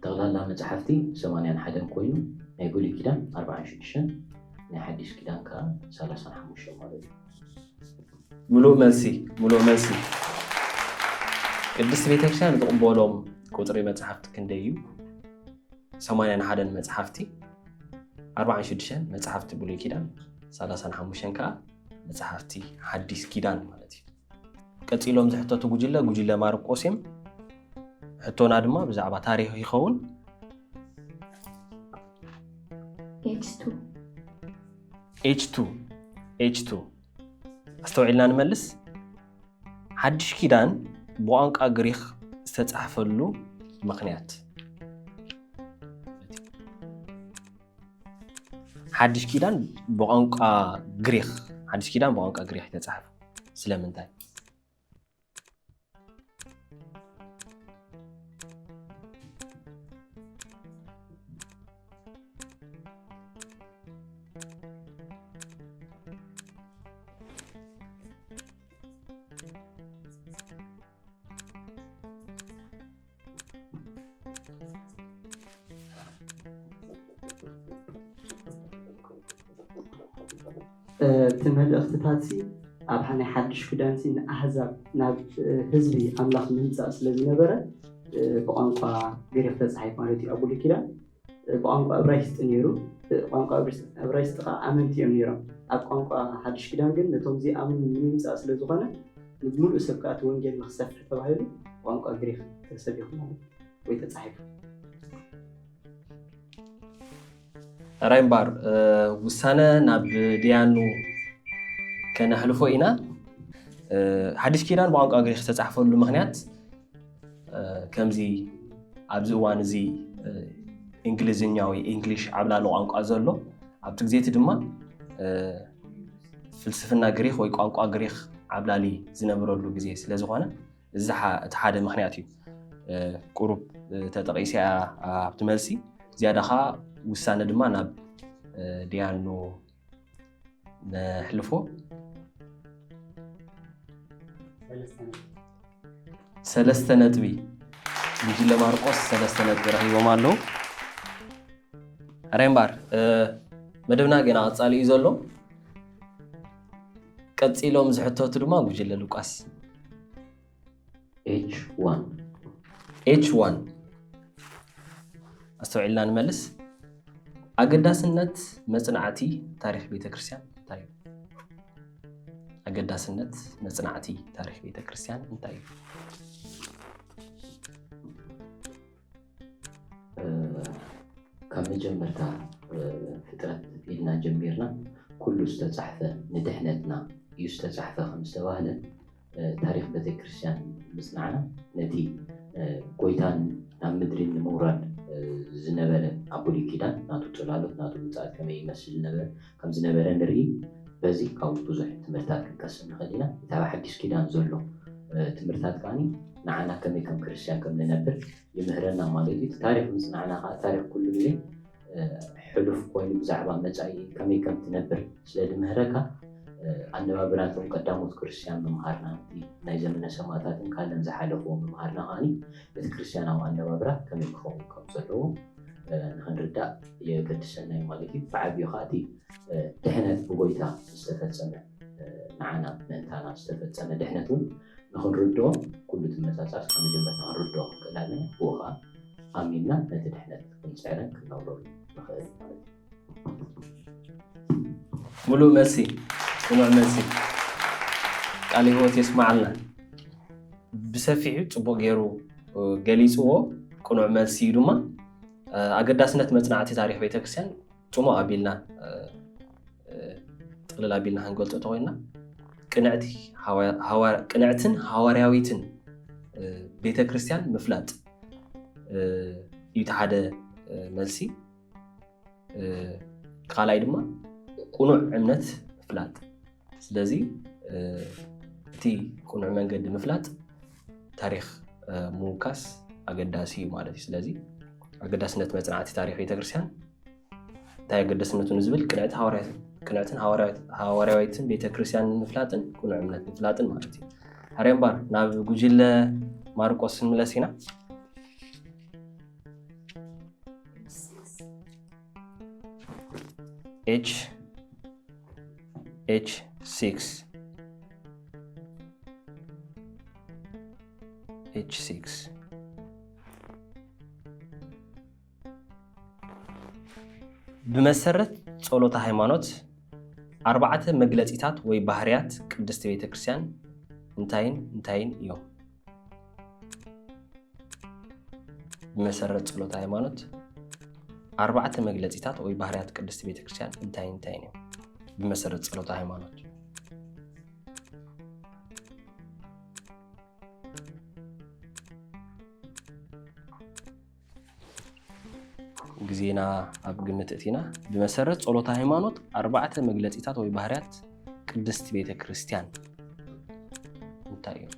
تغلى متحفتي 81 كوينو يقول لي كده 26 ني حديث كده كا 35 مالك ملو ملسي قدست بيتكشان تقبلهم قطري متحفت كنديو 81 متحفتي 26 متحفت بولي كده 35 كا متحفتي حديث كده مالتي قتيلهم زحتو ጉጅለ ማርቆስም حتونا دما بزعبا تاريخ يخون H2 استوعيلنا نملس حدش كيدان بوانقا غريخ استتصحفلو مخنيات حدش كيدان بوانقا غريخ تتصحف سلامنتاي تملأختاتي أبحاني حدش كدانسي نأحزاب ناب هزبي أملاخ منزا سلازي نبرا بقانقا غير اختزحيف مالتي أبو لي كده بقانقا أبرايست نيرو بقانقا أبرايست أمنتي نيرو أبقانقا حدش كدان جن نتومزي أمن منزا سلازو خانا نزمول أسبقات وانجل مخصف تبعيلي بقانقا غير اختزحيف مالتي ويتزحيف راين بار وسانة ناب ديانو كان حلفو إنا حديث كيران بقانقا غريخ تتصحفو له مخنيات كمزي أبزوان زي إنجليزينياوي إنجليش عبلا لقانقا زلو أبتكزيت دما فلسفنا غريخ وي قانقا غريخ عبلا لي زنبرو له غزي سلازخوانا زحا تحاد مخنياتي قروب تطقيسي أبتملسي زيادة خا وسانة دما ناب ديانو نحلفو سلسة نتبي ጉጅለ ማርቆስ 3 ነጥብ ረኺቦም ኣለዉ ሬምባር መደብና ገና ቀጻሊ እዩ ዘሎ ቀጺሎም ዝሕተቱ ድማ ጉጅለ ሉቃስ H1 ኣስተውዒልና ንመልስ ኣገዳስነት መጽናዕቲ ታሪኽ ቤተክርስቲያን እንታይ እዩ ኣገዳስነት መጽናዕቲ ታሪኽ ቤተክርስቲያን እንታይ እዩ كم جمرتا فترة إلنا جميرنا كل استزحفة ندحنتنا يستزحفة 5 واحدة تاريخ بيت كريستيان مصنعنا نتي قويتان نام مدرين مورد ዝነበረ ኣቦሊ ኪዳን ናቱ ጽላሎት ናቱ ምጽኣት ከመይ ይመስል ነበር ከም ዝነበረ ንርኢ በዚ ካብ ብዙሕ ትምህርታት ክንቀስም ንኽእል ኢና እታ ሓድሽ ኪዳን ዘሎ ትምህርታት ከዓኒ ንዓና ከመይ ከም ክርስቲያን ከም ንነብር ይምህረና ማለት እዩ ታሪክ ምስ ንዓና ከዓ ታሪክ ኩሉ ግዜ ሕሉፍ ኮይኑ ብዛዕባ መጻኢ ከመይ ከም ትነብር ስለ ዝምህረካ ኣነባብራቶም ቀዳሞት ክርስቲያን ምምሃርና ናይ ዘመነ ሰማዕታትን ካለን ዝሓለፍዎ ምምሃርና ከዓኒ እቲ ክርስቲያናዊ ኣነባብራ ከመይ ክኸውን ከም ዘለዎ ንክንርዳእ የገድሰና እዩ ማለት እዩ ብዓብዩ ከዓ እቲ ድሕነት ብጎይታ ዝተፈፀመ ንዓና ምእንታና ዝተፈፀመ ድሕነት እውን ንክንርድኦ ኩሉ ትመፃፃስ ካብ መጀመርታ ክንርድኦ ክንክእል ኣለና ብኡ ከዓ ኣሚንና ነቲ ድሕነት ክንፅዕረን ክነብረሉ ንኽእል ማለት እዩ ሙሉእ መልሲ ሙሉእ መልሲ ቃል ህይወት የስማዓልና ብሰፊሑ ፅቡቅ ገይሩ ገሊፅዎ ቁኑዕ መልሲ እዩ ድማ ኣገዳስነት መፅናዕቲ ታሪክ ቤተክርስትያን ፅሙቅ ኣቢልና ጥቅልል ኣቢልና ክንገልፆ ተኮይንና ቅንዕትን ሃዋርያዊትን ቤተክርስትያን ምፍላጥ እዩ እቲ ሓደ መልሲ ካልኣይ ድማ ቁኑዕ እምነት ምፍላጥ ስለዚ እቲ ቁኑዕ መንገዲ ምፍላጥ ታሪክ ምውካስ ኣገዳሲ እዩ ማለት እዩ ስለዚ ኣገዳስነት መፅናዕቲ ታሪክ ቤተክርስትያን እንታይ ኣገዳስነቱ ንዝብል ቅንዕትን ሃዋርያዊትን ቤተክርስትያን ምፍላጥን ቁኑዕ እምነት ምፍላጥን ማለት እዩ ሃርያምባር ናብ ጉጅለ ማርቆስ ንመለስ ኢና H6 ብመሰረት ጸሎተ ሃይማኖት 4 መግለጺታት ወይ ባህርያት ቅድስት ቤተክርስቲያን እንታይን እዮም ብመሰረት ጸሎተ ሃይማኖት 4 መግለጺታት ወይ ባህርያት ቅድስት ቤተክርስቲያን እንታይን እዮም ብመሰረት ጸሎተ ሃይማኖት ጊዜና ኣብ ግምት እቲና ብመሰረት ጸሎተ ሃይማኖት 4 መግለጺታት ወይ ባህርያት ቅድስት ቤተክርስቲያን እንታይ እዮም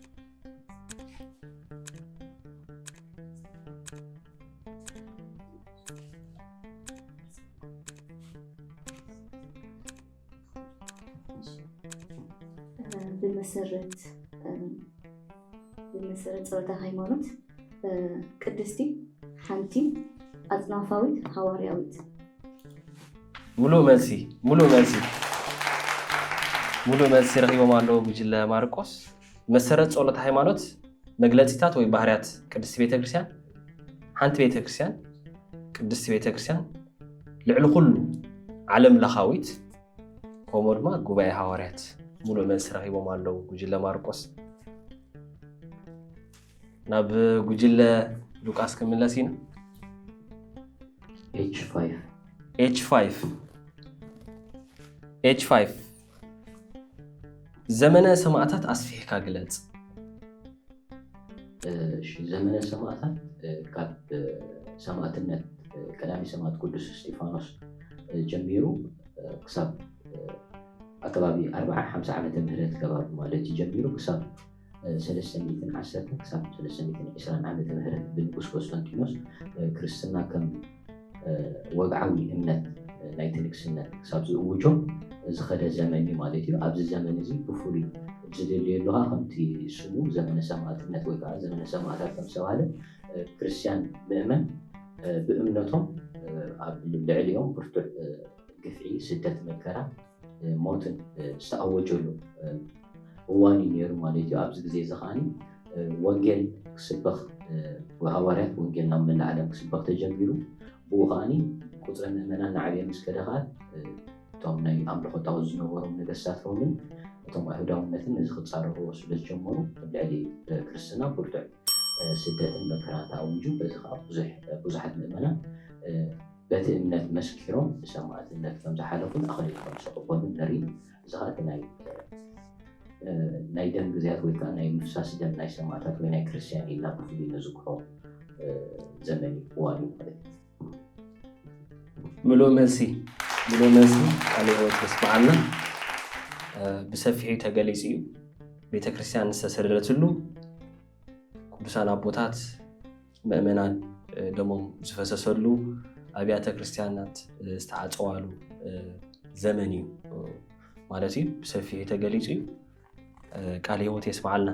ብመሰረት ጸሎተ ሃይማኖት ቅድስቲ ሓንቲ ኣጽናፋዊት ሃዋርያዊት ሙሉእ መልሲ ረኺቦም ኣለዉ ጉጅለ ማርቆስ መሰረት ጸሎተ ሃይማኖት መግለጺታት ወይ ባህርያት ቅድስት ቤተክርስቲያን ሓንቲ ቤተክርስቲያን ቅድስት ቤተክርስቲያን ልዕሊ ኩሉ ዓለም ለኻዊት ከምኡ ድማ ጉባኤ ሃዋርያት ሙሉእ መልሲ ረኺቦም ኣለዉ ጉጅለ ማርቆስ ናብ ጉጅለ ሉቃስ ክምለስ ኢና H5 ዘመነ ሰማዕታት ኣስፊሕካ ግለጽ ዘመነ ሰማዕታት ካብ ሰማዕትነት ቀዳሚ ሰማዕት ቅዱስ እስጢፋኖስ ጀሚሩ ክሳብ ኣከባቢ 40-50 ዓመተ ምህረት ከባቢ ማለት ጀሚሩ ክሳብ 310 ክሳብ 320 ዓመተ ምህረት ብንጉስ ቆስጠንጢኖስ ክርስትና ከም ወግዓዊ እምነት ናይ ንግስነት ክሳብ ዝእውጆ ዝኸደ ዘመን እዩ ማለት እዩ ኣብዚ ዘመን እዚ ብፍሉይ ዝደልየሉካ ከምቲ ስሙ ዘመነ ሰማዕትነት ወይ ከዓ ዘመነ ሰማዕታት ከም ዝተባሃለ ክርስቲያን ምእመን ብእምነቶም ኣብ ልዕሊኦም ብርቱዕ ግፍዒ ስደት መከራ ሞትን ዝተኣወጀሉ እዋን እዩ ነይሩ ማለት እዩ ኣብዚ ግዜ እዚ ከዓኒ ወንጌል ክስበኽ ሃዋርያት ወንጌል ናብ መላእ ዓለም ክስበኽ ተጀሚሩ ብኡ ከዓኒ ቁፅሪ ምእመናን ንዓብየ ምስ ከደ ከዓ እቶም ናይ ኣምልኾ ጣዖት ዝነበሮም ነገስታት ሮምን እቶም ኣይሁዳውነትን ነዚ ክፃረርዎ ስለ ዝጀመሩ ልዕሊ ክርስትና ብርቱዕ ስደትን መከራን ተኣውጁ በዚ ከዓ ብዙሓት ምእመናን በቲ እምነት መስኪሮም ብሰማዕትነት ከም ዝሓለፉን ኣኽሊል ከም ዝተቐበሉን ንርኢ እዚ ከዓ እቲ ናይ ደም ግዜያት ወይ ከዓ ናይ ምፍሳስ ደም ናይ ሰማዕታት ወይ ናይ ክርስቲያን ኢልና ብፍሉይ ንዝክሮ ዘመን እዋን እዩ ማለት ምሉእ መልሲ ቃለ ሕይወት ተስማዓልና ብሰፊሑ ተገሊጹ እዩ ቤተክርስትያን ዝተሰደደትሉ ቅዱሳን አቦታት ምእመናን ደሞም ዝፈሰሰሉ አብያተ ክርስቲያናት ዝተዓፀዋሉ ዘመን እዩ ማለት እዩ ብሰፊሑ ተገሊጹ እዩ ቃለ ሕይወት የስማዓልና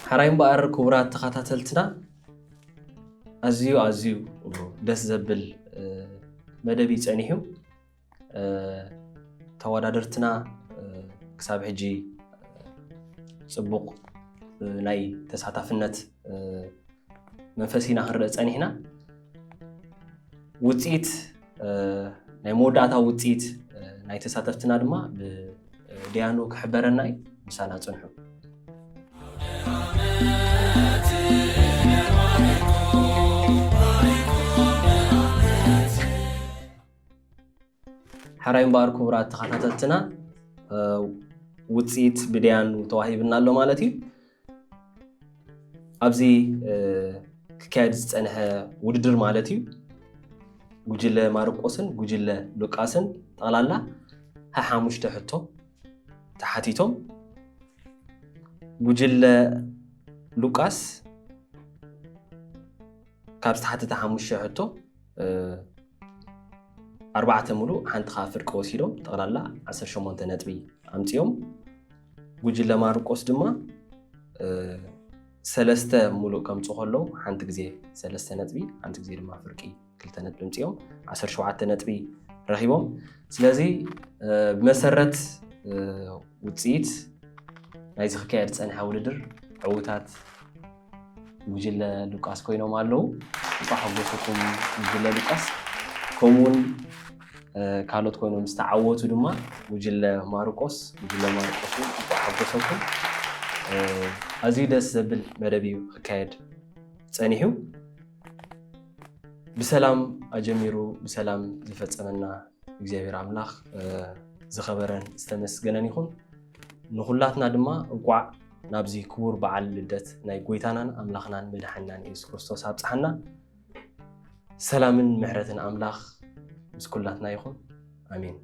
ሓራይ እምበር ክቡራት ተኸታተልትና ኣዝዩ ደስ ዘብል መደብ ይጸኒሑ ተወዳደርትና ክሳብ ሕጂ ጽቡቕ ናይ ተሳታፍነት መንፈሲና ክንርኢ ጸኒሕና ውጽኢት ናይ መወዳእታ ውጽኢት ናይ ተሳተፍትና ድማ ብዲያኖ ክሕበረና እዩ ምሳና ጽንሑ ሓራይ እምበር ክቡራት ተኸታተልትና ውጽኢት ብዲያኑ ተዋሂብና ኣሎ ማለት እዩ ኣብዚ ክካየድ ዝጸንሐ ውድድር ማለት እዩ ጉጅለ ማርቆስን ጉጅለ ሉቃስን ጠቕላላ 5 ሕቶ ተሓቲቶም ጉጅለ ሉቃስ ካብ ዝተሓተተ 5 ሕቶ 4 ሙሉ ሓንቲ ኻ ፍርቂ ወሲዶም ጠቕላላ 18 ነጥቢ ኣምፂኦም ጉጅለ ማርቆስ ድማ 3 ሙሉ ከምጽ ከለው ሓንቲ ግዜ 3 ነጥቢ ሓንቲ ግዜ ድማ ፍርቂ 2 ነጥቢ ኣምፂኦም 17 ነጥቢ ረኺቦም ስለዚ ብመሰረት ውጽኢት ናይ ዝኽካየድ ጸንሐ ውድድር ዕውታት ጉጅለ ሉቃስ ኮይኖም ኣለው ሓጎሰኩም ጉጅለ ሉቃስ ከምኡውን ካልኦት ኮይኖም ዝተዓወቱ ድማ ጉጅለ ማርቆስ ሓጎሰኩም ኣዝዩ ደስ ዘብል መደብ እዩ ክካየድ ጸኒሑ ብሰላም ኣጀሚሩ ብሰላም ዝፈጸመና እግዚአብሔር አምላኽ ዝኸበረን ዝተመስገነን ይኹን ንኹላትና ድማ እንቋዕ ናብዚ ክቡር በዓል ልደት ናይ ጎይታናን ኣምላኽናን መድሓኒናን ኢየሱስ ክርስቶስ ኣብጽሐና ሰላምን ምሕረትን ኣምላኽ ምስ ኩላትና ይኹን አሜን